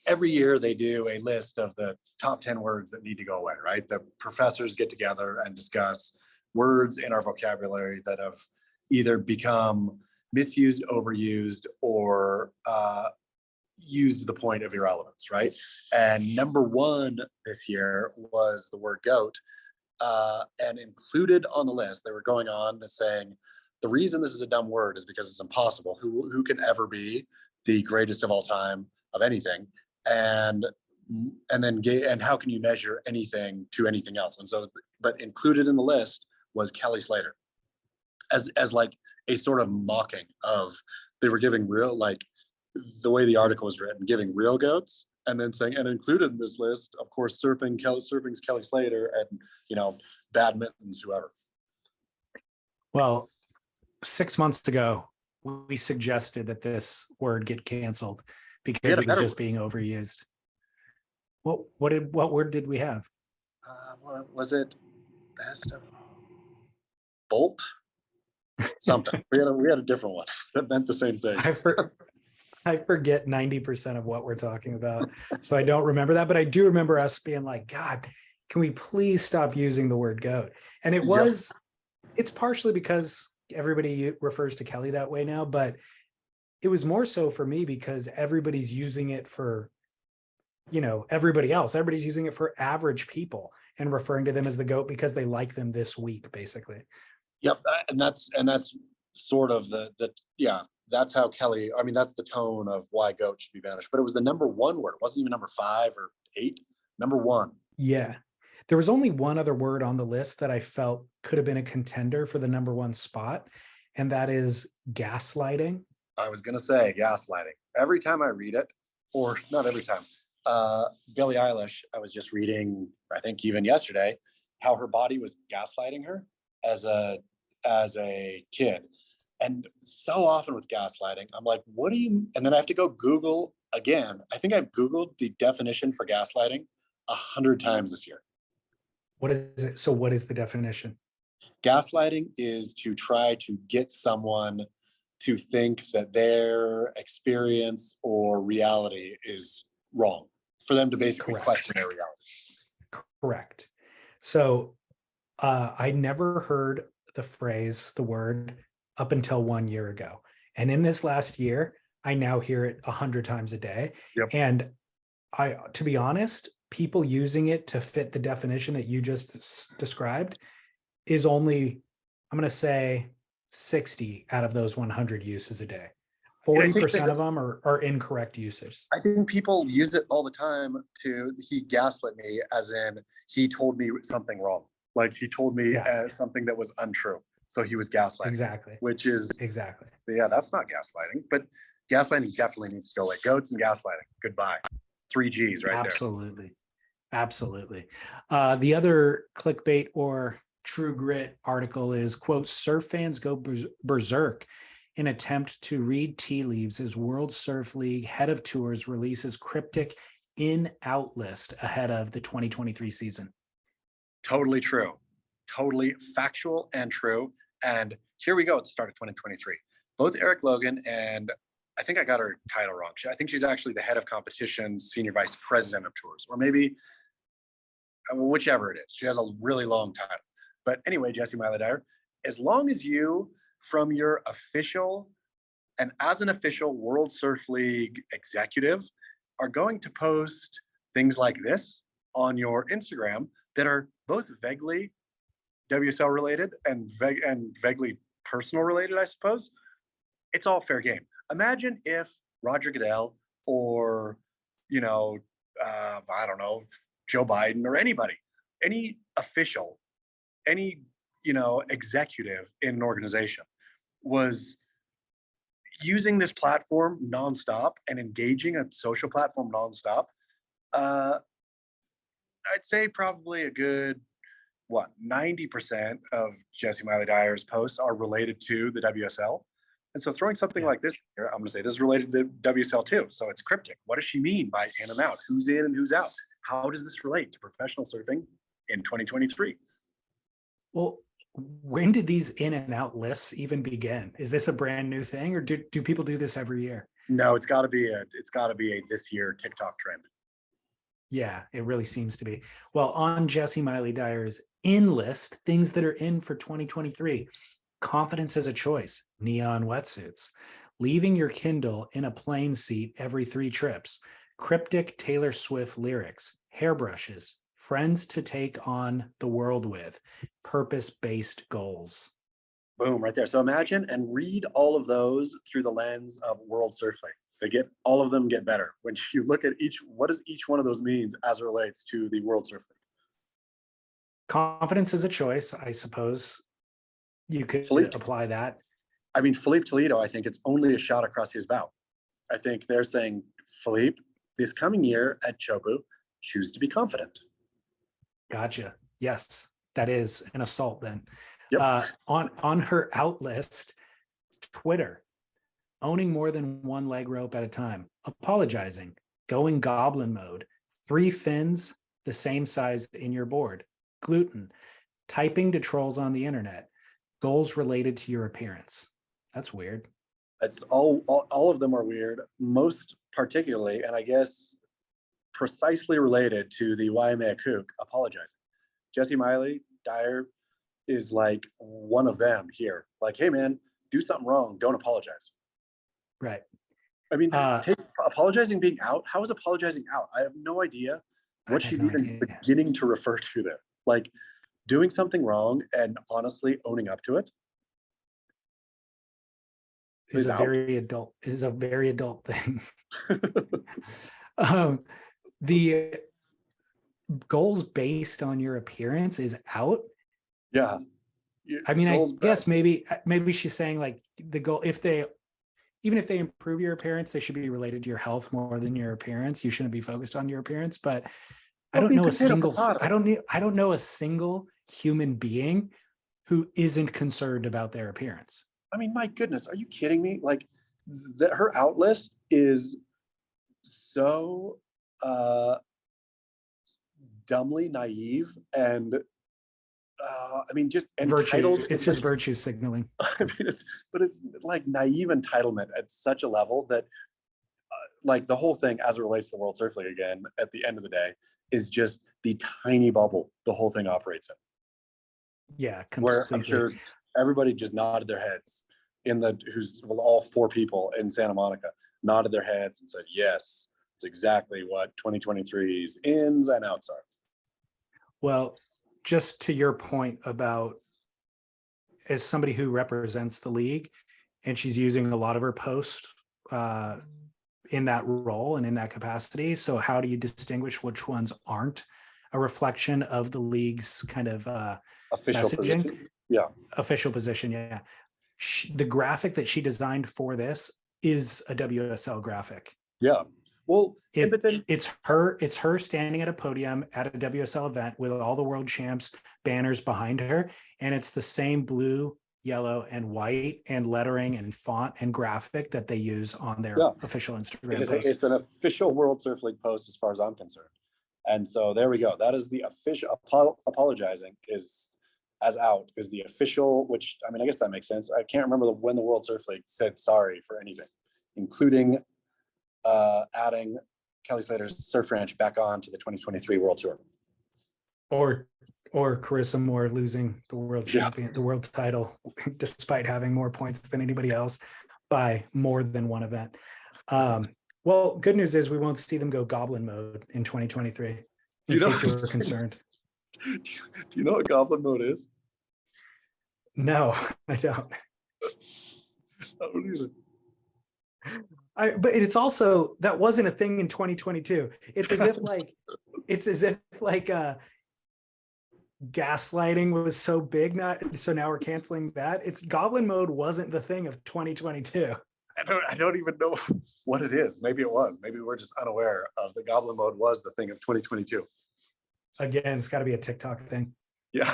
Every year they do a list of the top 10 words that need to go away, right? The professors get together and discuss words in our vocabulary that have either become misused, overused, or used to the point of irrelevance, right? And number 1 this year was the word goat. And included on the list, they were going on and saying, the reason this is a dumb word is because it's impossible. Who can ever be the greatest of all time of anything? And how can you measure anything to anything else? And so, but included in the list was Kelly Slater as like a sort of mocking of, they were giving real, like the way the article was written, giving real goats, and then saying, and included in this list, of course, surfing's Kelly Slater, and badminton's whoever. Well, 6 months ago, we suggested that this word get canceled because it was just being overused. What word did we have? What was it? Best of Bolt? Something. we had a different one that meant the same thing. I forget 90% of what we're talking about, so I don't remember that. But I do remember us being like, God, can we please stop using the word goat? And it's partially because everybody refers to Kelly that way now, but it was more so for me because everybody's using it for, everybody else. Everybody's using it for average people and referring to them as the goat because they like them this week, basically. Yep, and that's sort of that's how Kelly, I mean, that's the tone of why goat should be banished. But it was the number 1 word. It wasn't even number 5 or 8, number 1. Yeah. There was only one other word on the list that I felt could have been a contender for the number 1 spot, and that is gaslighting. I was going to say gaslighting. Every time I read it, or not every time, Billie Eilish, I was just reading, I think even yesterday, how her body was gaslighting her as a kid. And so often with gaslighting, I'm like, and then I have to go Google again. I think I've Googled the definition for gaslighting 100 times this year. What is it? So what is the definition? Gaslighting is to try to get someone to think that their experience or reality is wrong, for them to basically question their reality. Correct. So I never heard the word up until 1 year ago. And in this last year, I now hear it 100 times a day. Yep. And to be honest, people using it to fit the definition that you just described is only, I'm going to say 60 out of those 100 uses a day. 40% of them are incorrect uses. I think people use it all the time he gaslit me, as in he told me something wrong. Like he told me something that was untrue. So he was gaslighting. Exactly. Which is, exactly. Yeah, that's not gaslighting, but gaslighting definitely needs to go away. Goats and gaslighting, goodbye. 3 Gs right Absolutely. There. Absolutely. The other clickbait or True Grit article is, quote, surf fans go berserk in attempt to read tea leaves as World Surf League head of tours releases cryptic in-out list ahead of the 2023 season. Totally true. Totally factual and true. And here we go at the start of 2023. Both Eric Logan and, I think I got her title wrong. I think she's actually the head of competitions, senior vice president of tours, or maybe whichever it is. She has a really long title. But anyway, Jessie Miley Dyer, as long as you, from your official and as an official World Surf League executive, are going to post things like this on your Instagram that are both vaguely WSL related and vaguely personal related, I suppose, it's all fair game. Imagine if Roger Goodell or, you know, I don't know, Joe Biden or anybody, any official, any, executive in an organization was using this platform nonstop and engaging a social platform nonstop. Uh, I'd say probably a good, 90% of Jesse Miley Dyer's posts are related to the WSL. And so throwing something like this here, I'm going to say this is related to the WSL too. So it's cryptic. What does she mean by in and out? Who's in and who's out? How does this relate to professional surfing in 2023? Well, when did these in and out lists even begin? Is this a brand new thing, or do people do this every year? No, it's got to be a this year TikTok trend. Yeah, it really seems to be. Well, on Jesse Miley Dyer's in list, things that are in for 2023, confidence as a choice, neon wetsuits, leaving your Kindle in a plane seat every 3 trips, cryptic Taylor Swift lyrics, hairbrushes, friends to take on the world with, purpose-based goals. Boom, right there. So imagine and read all of those through the lens of World Surf League. All of them get better when you look at what does each one of those means as it relates to the World Surf League. Confidence is a choice, I suppose. You could apply that. I mean, Philippe Toledo, I think it's only a shot across his bow. I think they're saying, Philippe, this coming year at Chopu, choose to be confident. Gotcha. Yes, that is an assault then. Yep. On her out list, Twitter, owning more than one leg rope at a time, apologizing, going goblin mode, 3 fins, the same size in your board, gluten, typing to trolls on the internet, goals related to your appearance. That's weird. It's all of them are weird, most particularly, and I guess precisely related to the Waimea kook apologizing. Jesse Miley Dyer is like one of them here. Like, hey man, do something wrong, don't apologize. Right. I mean, apologizing being out. How is apologizing out? I have no idea what she's even beginning to refer to there. Like doing something wrong and honestly owning up to it is a very adult thing. The goals based on your appearance is out. Yeah. I mean, I guess maybe she's saying like the goal, even if they improve your appearance, they should be related to your health more than your appearance. You shouldn't be focused on your appearance. But I don't know a single human being who isn't concerned about their appearance. I mean, my goodness, are you kidding me? Like her out list is so dumbly naive and I mean, just entitled. It's just virtue signaling. I mean, it's like naive entitlement at such a level that like the whole thing as it relates to the World Surf League again, at the end of the day, is just the tiny bubble the whole thing operates in. Yeah, completely. Where I'm sure everybody just nodded their heads all 4 people in Santa Monica nodded their heads and said, yes, it's exactly what 2023's ins and outs are. Well, just to your point about as somebody who represents the league, and she's using a lot of her posts in that role and in that capacity. So how do you distinguish which ones aren't a reflection of the league's kind of official messaging? position? Yeah. Official position, yeah. The graphic that she designed for this is a WSL graphic. Yeah. Well, it's her standing at a podium at a WSL event with all the world champs banners behind her, and it's the same blue, yellow, and white and lettering and font and graphic that they use on their official Instagram post. It's an official World Surf League post as far as I'm concerned. And so there we go. That is the official apologizing is as out is the official, which I mean, I guess that makes sense. I can't remember when the World Surf League said sorry for anything, including adding Kelly Slater's Surf Ranch back on to the 2023 World Tour. Or Carissa Moore losing the world champion, the world title, despite having more points than anybody else by more than one event. Well, good news is we won't see them go goblin mode in 2023, in case you were concerned. Do you know what goblin mode is? No, I don't. I don't either. But it's also, that wasn't a thing in 2022. It's as if gaslighting was so big, so now we're canceling that. It's goblin mode wasn't the thing of 2022. I don't even know what it is. Maybe it was. Maybe we're just unaware of the goblin mode was the thing of 2022. Again, it's got to be a TikTok thing. Yeah.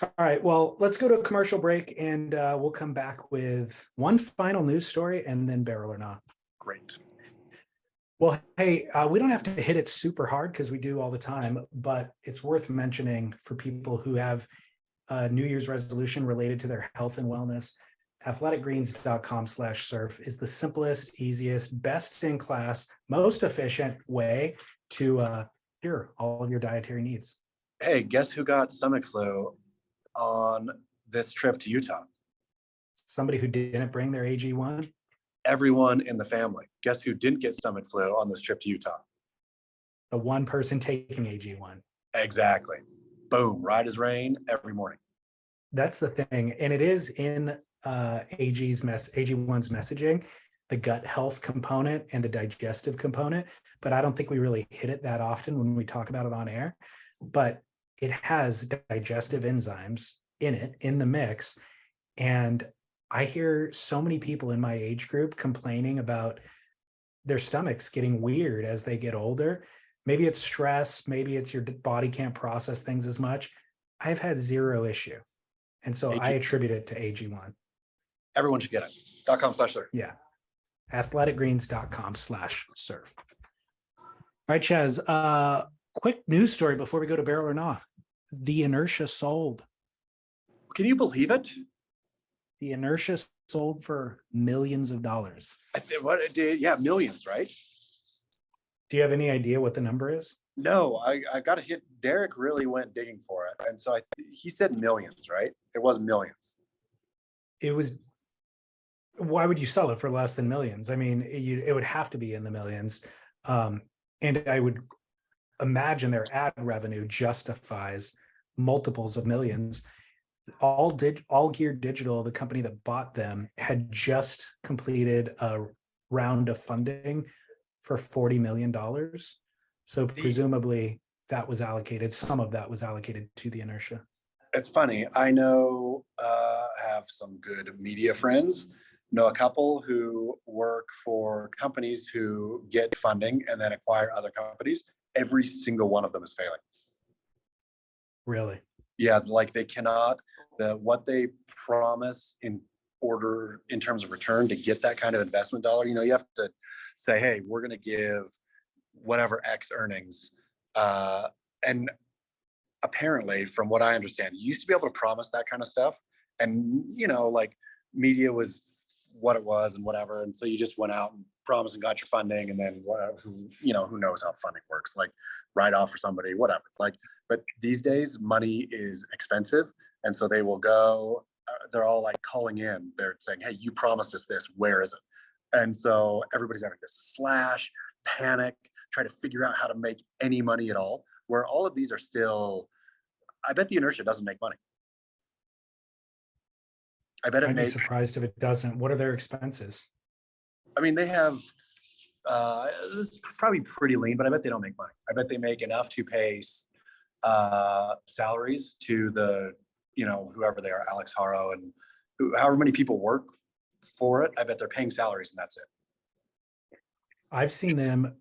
All right. Well, let's go to a commercial break, and we'll come back with one final news story and then barrel or not. Great. Well, hey, we don't have to hit it super hard because we do all the time, but it's worth mentioning for people who have a New Year's resolution related to their health and wellness. athleticgreens.com/surf is the simplest, easiest, best in class, most efficient way to cure all of your dietary needs. Hey, guess who got stomach flu on this trip to Utah? Somebody who didn't bring their AG1. Everyone in the family. Guess who didn't get stomach flu on this trip to Utah? The one person taking AG1. Exactly. Boom. Right as rain every morning. That's the thing. And it is in AG1's messaging, the gut health component and the digestive component. But I don't think we really hit it that often when we talk about it on air. But it has digestive enzymes in it, in the mix. And I hear so many people in my age group complaining about their stomachs getting weird as they get older. Maybe it's stress, maybe it's your body can't process things as much. I've had zero issue. And so I attribute it to AG1. Everyone should get it. .com/surf. Yeah. athleticgreens.com/surf. All right, Chaz, quick news story before we go to barrel or not. The Inertia sold. Can you believe it? The Inertia sold for millions of dollars. Yeah, millions, right? Do you have any idea what the number is? No, I got to hit. Derek really went digging for it. And so he said millions, right? It was millions. It was. Why would you sell it for less than millions? I mean, it would have to be in the millions. And I would imagine their ad revenue justifies multiples of millions. All Gear Digital, the company that bought them, had just completed a round of funding for $40 million. So presumably that was allocated, some of that was allocated to the Inertia. It's funny. I know, have some good media friends, know a couple who work for companies who get funding and then acquire other companies. Every single one of them is failing. Really? Yeah, like they cannot, what they promise in terms of return to get that kind of investment dollar, you have to say, hey, we're going to give whatever X earnings. And apparently, from what I understand, you used to be able to promise that kind of stuff. And, like media was what it was and whatever. And so you just went out and promised and got your funding. And then whatever, who knows how funding works, like write off for somebody, whatever. But these days money is expensive. And so they will go, they're all like calling in, they're saying, hey, you promised us this, where is it? And so everybody's having to slash, panic, try to figure out how to make any money at all, where all of these are still, I bet the Inertia doesn't make money. I bet I'd be surprised if it doesn't. What are their expenses? I mean, they have, this is probably pretty lean, but I bet they don't make money. I bet they make enough to pay salaries to the, whoever they are, Alex Haro and however many people work for it. I bet they're paying salaries and that's it. I've seen them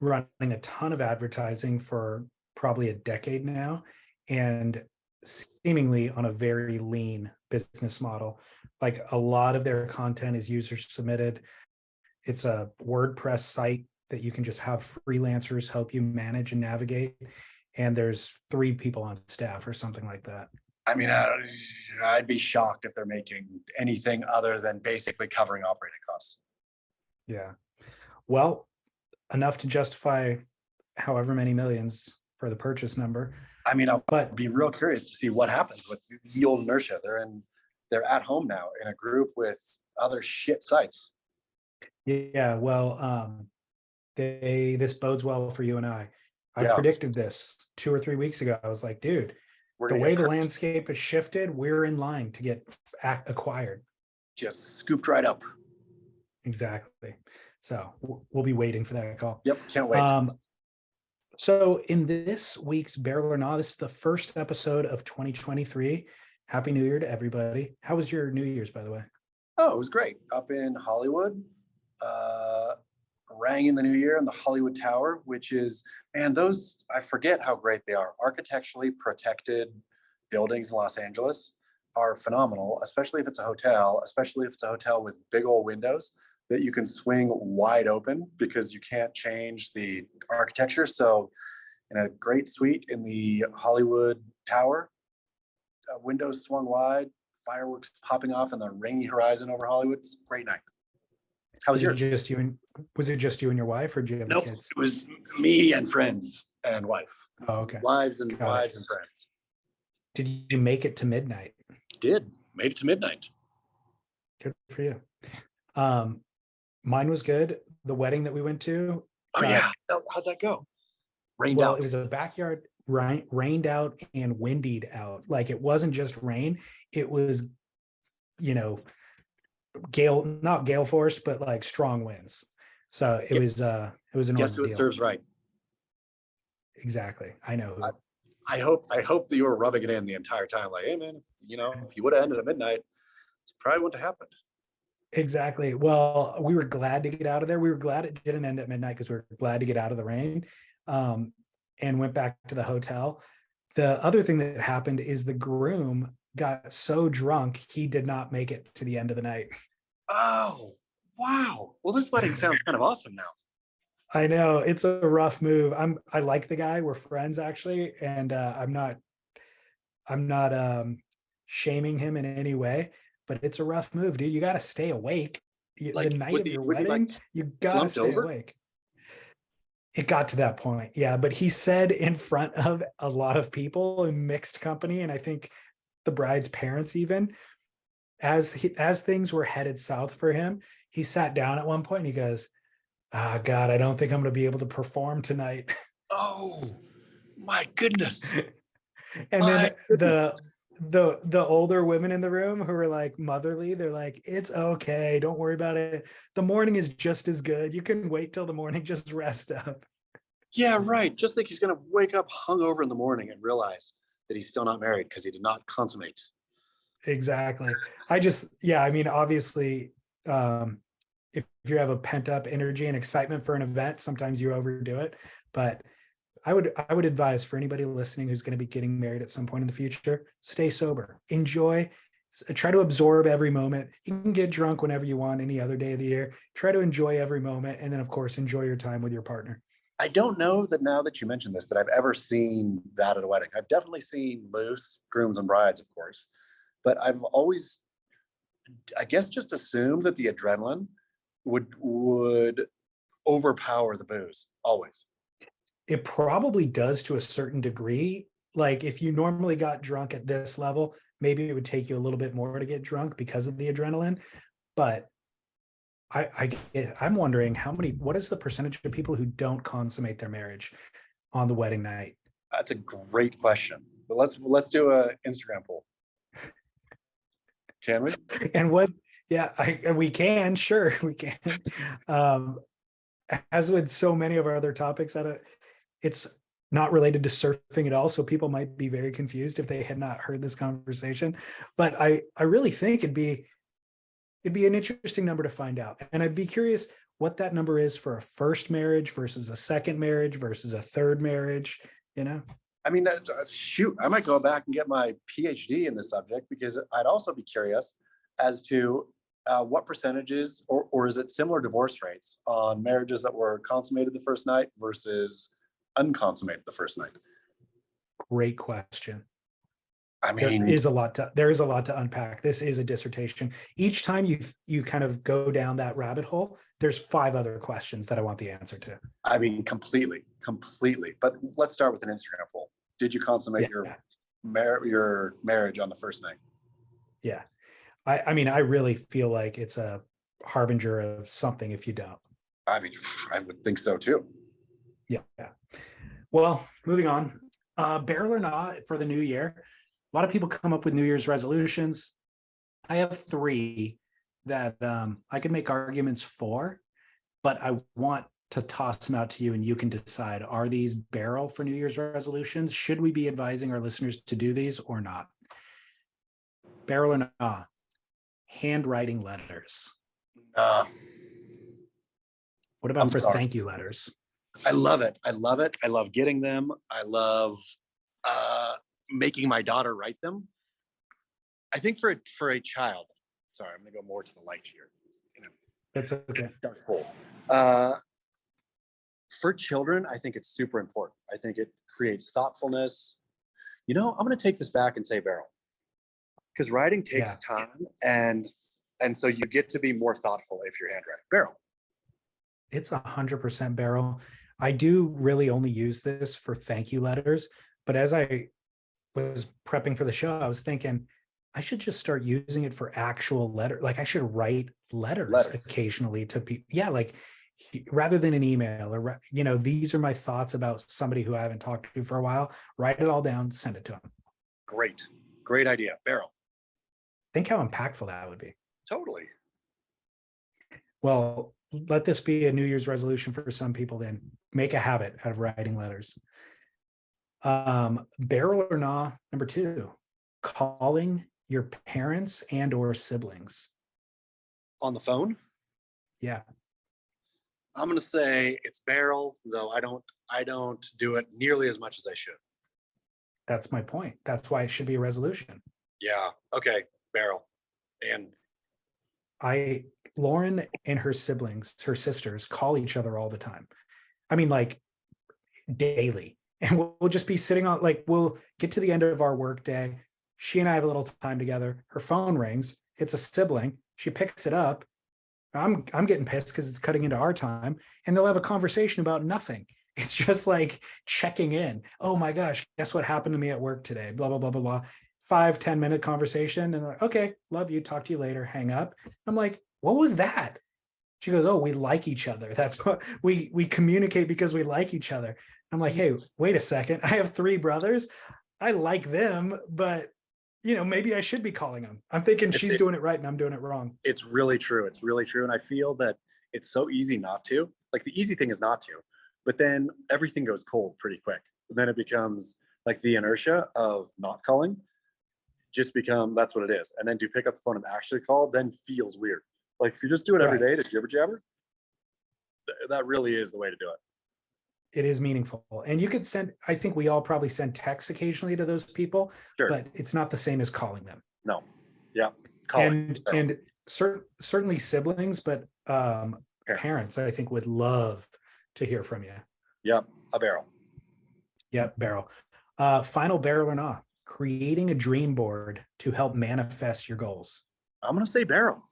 running a ton of advertising for probably a decade now, and seemingly on a very lean business model. Like a lot of their content is user submitted. It's a WordPress site that you can just have freelancers help you manage and navigate. And there's 3 people on staff or something like that. I mean, I'd be shocked if they're making anything other than basically covering operating costs. Yeah. Well, enough to justify however many millions for the purchase number. I mean, I'll be real curious to see what happens with the old Inertia. They're at home now in a group with other shit sites. Yeah, well, this bodes well for you and I. I Yeah, predicted this 2 or 3 weeks ago. I was like, dude, we're the gonna way get the landscape has shifted, we're in line to get acquired. just scooped right up. Exactly. So we'll be waiting for that call. Yep, can't wait. Um, so in this week's Barrel or Not, this is the first episode of 2023. Happy New Year to everybody. How was your New Year's, by the way? Oh, it was great. Up in Hollywood, rang in the new year in the Hollywood Tower, which is, man, those, I forget how great they are. Architecturally protected buildings in Los Angeles are phenomenal, especially if it's a hotel, especially if it's a hotel with big old windows that you can swing wide open because you can't change the architecture. So in a great suite in the Hollywood Tower, windows swung wide, fireworks popping off in the rainy horizon over Hollywood. It's a great night. How was yours? Was it just you and your wife, or did you have Nope, kids? it was me and friends and wife. Oh, okay. Wives and Got it. friends. Did you make it to midnight? Did. Made it to midnight. Good for you. Mine was good. The wedding that we went to. Oh yeah. How'd that go? Rained Well, out. it was a backyard, rained out and windied out. Like, it wasn't just rain, it was, not gale force, but like strong winds. So it was an Guess who it ordeal. serves right. Exactly. I know who. I hope that you were rubbing it in the entire time. Like, hey man, if you would have ended at midnight, it's probably wouldn't have happened. Exactly. Well, we were glad to get out of there. We were glad it didn't end at midnight because we were glad to get out of the rain, and went back to the hotel. The other thing that happened is the groom got so drunk, he did not make it to the end of the night. Oh, wow. Well, this wedding sounds kind of awesome now. I know, it's a rough move. I like the guy. We're friends, actually, and I'm not shaming him in any way, but it's a rough move, dude. You got to stay awake. Like, the night of your wedding, you got to slumped stay over? awake. It got to that point, yeah. But he said in front of a lot of people in mixed company, and I think the bride's parents even, as things were headed south for him, he sat down at one point and he goes, "Ah, God, I don't think I'm going to be able to perform tonight." Oh, my goodness. And My then goodness. the older women in the room who were like motherly, they're like, "It's okay, don't worry about it. The morning is just as good. You can wait till the morning, just rest up." Yeah, right. Just think he's going to wake up hungover in the morning and realize that he's still not married because he did not consummate. Exactly. I mean, obviously, if you have a pent up energy and excitement for an event, sometimes you overdo it. But I would advise, for anybody listening who's going to be getting married at some point in the future, stay sober, enjoy, try to absorb every moment. You can get drunk whenever you want, any other day of the year. Try to enjoy every moment, and then of course enjoy your time with your partner. I don't know that now that you mentioned this, that I've ever seen that at a wedding. I've definitely seen loose grooms and brides, of course, but I've always, I guess, just assumed that the adrenaline would overpower the booze always. It probably does to a certain degree. Like, if you normally got drunk at this level, maybe it would take you a little bit more to get drunk because of the adrenaline. But I'm wondering what is the percentage of people who don't consummate their marriage on the wedding night? That's a great question. But let's do a Instagram poll. Can we? And we can, sure, we can. As with so many of our other topics, it's not related to surfing at all, so people might be very confused if they had not heard this conversation. But I really think it'd be an interesting number to find out, and I'd be curious what that number is for a first marriage versus a second marriage versus a third marriage. I mean, shoot, I might go back and get my PhD in this subject, because I'd also be curious as to what percentages, or is it similar divorce rates on marriages that were consummated the first night versus unconsummated the first night? Great question. I mean, there is a lot to unpack. This is a dissertation. Each time you kind of go down that rabbit hole, there's 5 other questions that I want the answer to. I mean, completely. But let's start with an Instagram poll. Did you consummate your marriage on the first night? Yeah. I mean, I really feel like it's a harbinger of something if you don't. I mean, I would think so too. Yeah. Well, moving on. Barrel or not for the new year. A lot of people come up with New Year's resolutions. I have three that I can make arguments for, but I want to toss them out to you and you can decide, are these barrel for New Year's resolutions? Should we be advising our listeners to do these or not? Barrel or not? Handwriting letters. What about for thank you letters? I love it. I love it. I love getting them. I love making my daughter write them. I think for a child, sorry, I'm going to go more to the light here. That's okay. Dark hole. For children, I think it's super important. I think it creates thoughtfulness. I'm going to take this back and say barrel, because writing takes time, and so you get to be more thoughtful if you're handwriting. Barrel. It's 100% barrel. I do really only use this for thank you letters, but as I was prepping for the show, I was thinking I should just start using it for actual letter. Like I should write letters. Occasionally to people. Yeah, like rather than an email or, these are my thoughts about somebody who I haven't talked to for a while. Write it all down, send it to them. Great idea. Barrel. Think how impactful that would be. Totally. Well, let this be a New Year's resolution for some people, then make a habit out of writing letters. Barrel or nah, number 2, calling your parents and or siblings. On the phone? Yeah. I'm going to say it's barrel, though I don't do it nearly as much as I should. That's my point. That's why it should be a resolution. Yeah. Okay. Barrel. And Lauren and her siblings, her sisters, call each other all the time. I mean, like daily. And we'll just be sitting on, like, we'll get to the end of our work day. She and I have a little time together. Her phone rings. It's a sibling. She picks it up. I'm getting pissed because it's cutting into our time, and they'll have a conversation about nothing. It's just like checking in. Oh my gosh, guess what happened to me at work today? Blah, blah, blah, blah, blah. 5-10 minute conversation. And they're like, okay, love you. Talk to you later. Hang up. I'm like, what was that? She goes, oh, we like each other. That's what we communicate because we like each other. I'm like, hey, wait a second. I have 3 brothers. I like them, but maybe I should be calling them. I'm thinking she's doing it right and I'm doing it wrong. It's really true. It's really true. And I feel that it's so easy not to. Like the easy thing is not to, but then everything goes cold pretty quick. And then it becomes like the inertia of not calling that's what it is. And then to pick up the phone and actually call then feels weird. Like if you just do it every day to jibber jabber, that really is the way to do it. It is meaningful. And you could send, I think we all probably send texts occasionally to those people, but it's not the same as calling them. No. Yeah. Calling. And certainly siblings, but parents, I think, would love to hear from you. Yep. A barrel. Yep. Barrel. Final barrel or not, creating a dream board to help manifest your goals. I'm going to say barrel.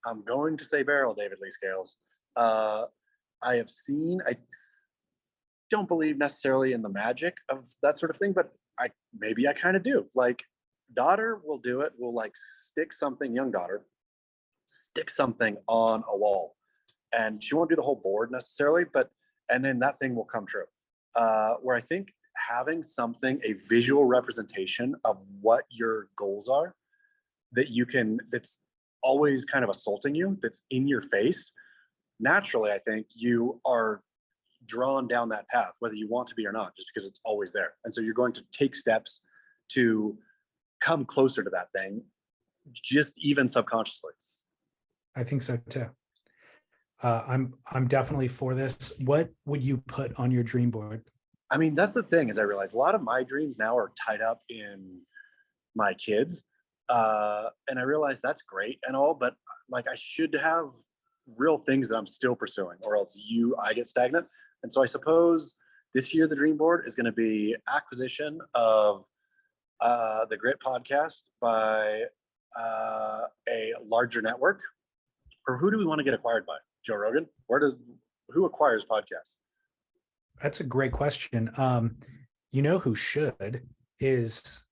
I'm going to say barrel, David Lee Scales. I have seen, I don't believe necessarily in the magic of that sort of thing, but I kind of do. Like daughter will do it. Will like young daughter, stick something on a wall, and she won't do the whole board necessarily, and then that thing will come true. Where I think having a visual representation of what your goals are that's always kind of assaulting you, that's in your face, naturally, I think you are drawn down that path, whether you want to be or not, just because it's always there. And so you're going to take steps to come closer to that thing, just even subconsciously. I think so too. I'm definitely for this. What would you put on your dream board? I mean, that's the thing, is I realize a lot of my dreams now are tied up in my kids. And I realize that's great and all, but like I should have real things that I'm still pursuing, or else I get stagnant. And so I suppose this year the dream board is going to be acquisition of the Grit podcast by a larger network. Or who do we want to get acquired by? Joe Rogan? Who acquires podcasts? That's a great question. Who should is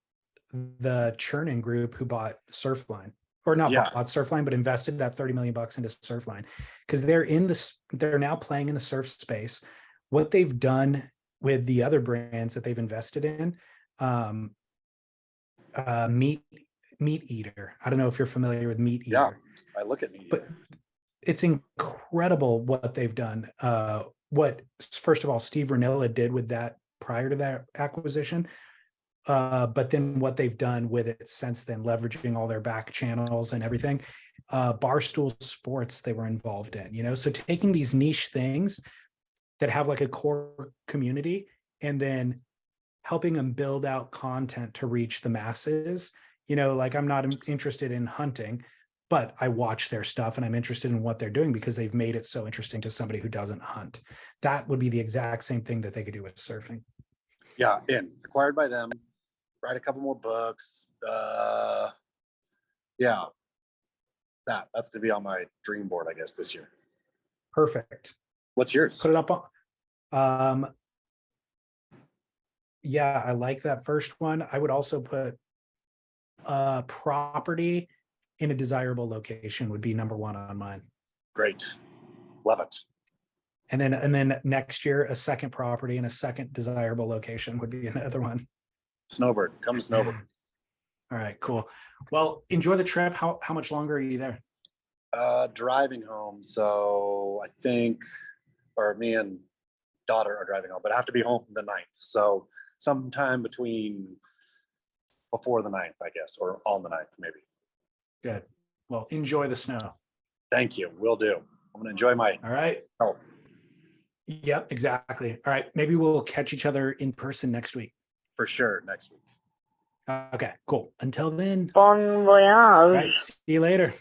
the Churning Group who bought Surfline or not Yeah. bought Surfline, but invested that 30 million bucks into Surfline, because they're now playing in the surf space. What they've done with the other brands that they've invested in, meat eater. I don't know if you're familiar with Meat Yeah. Eater, I look at media. but it's incredible what they've done. What, first of all, Steve Ranilla did with that prior to that acquisition, but then what they've done with it since then, leveraging all their back channels and everything. Barstool Sports they were involved in, so taking these niche things that have like a core community and then helping them build out content to reach the masses. Like I'm not interested in hunting, but I watch their stuff and I'm interested in what they're doing because they've made it so interesting to somebody who doesn't hunt. That would be the exact same thing that they could do with surfing. Yeah, acquired by them. Write a couple more books. Yeah, that's gonna be on my dream board, I guess, this year. Perfect. What's yours? Put it up on. Yeah, I like that first one. I would also put property in a desirable location would be number one on mine. Great, love it. And then next year, a second property in a second desirable location would be another one. Snowbird, come snowbird. All right, cool. Well, enjoy the trip. How much longer are you there? Driving home, so I think, or me and daughter are driving home, but I have to be home the 9th. So sometime before the 9th, I guess, or on the 9th, maybe. Good. Well, enjoy the snow. Thank you. Will do. I'm gonna enjoy my All right. health. Yep, exactly. All right. Maybe we'll catch each other in person next week. For sure, next week. Okay, cool. Until then. Bon voyage. All right. See you later.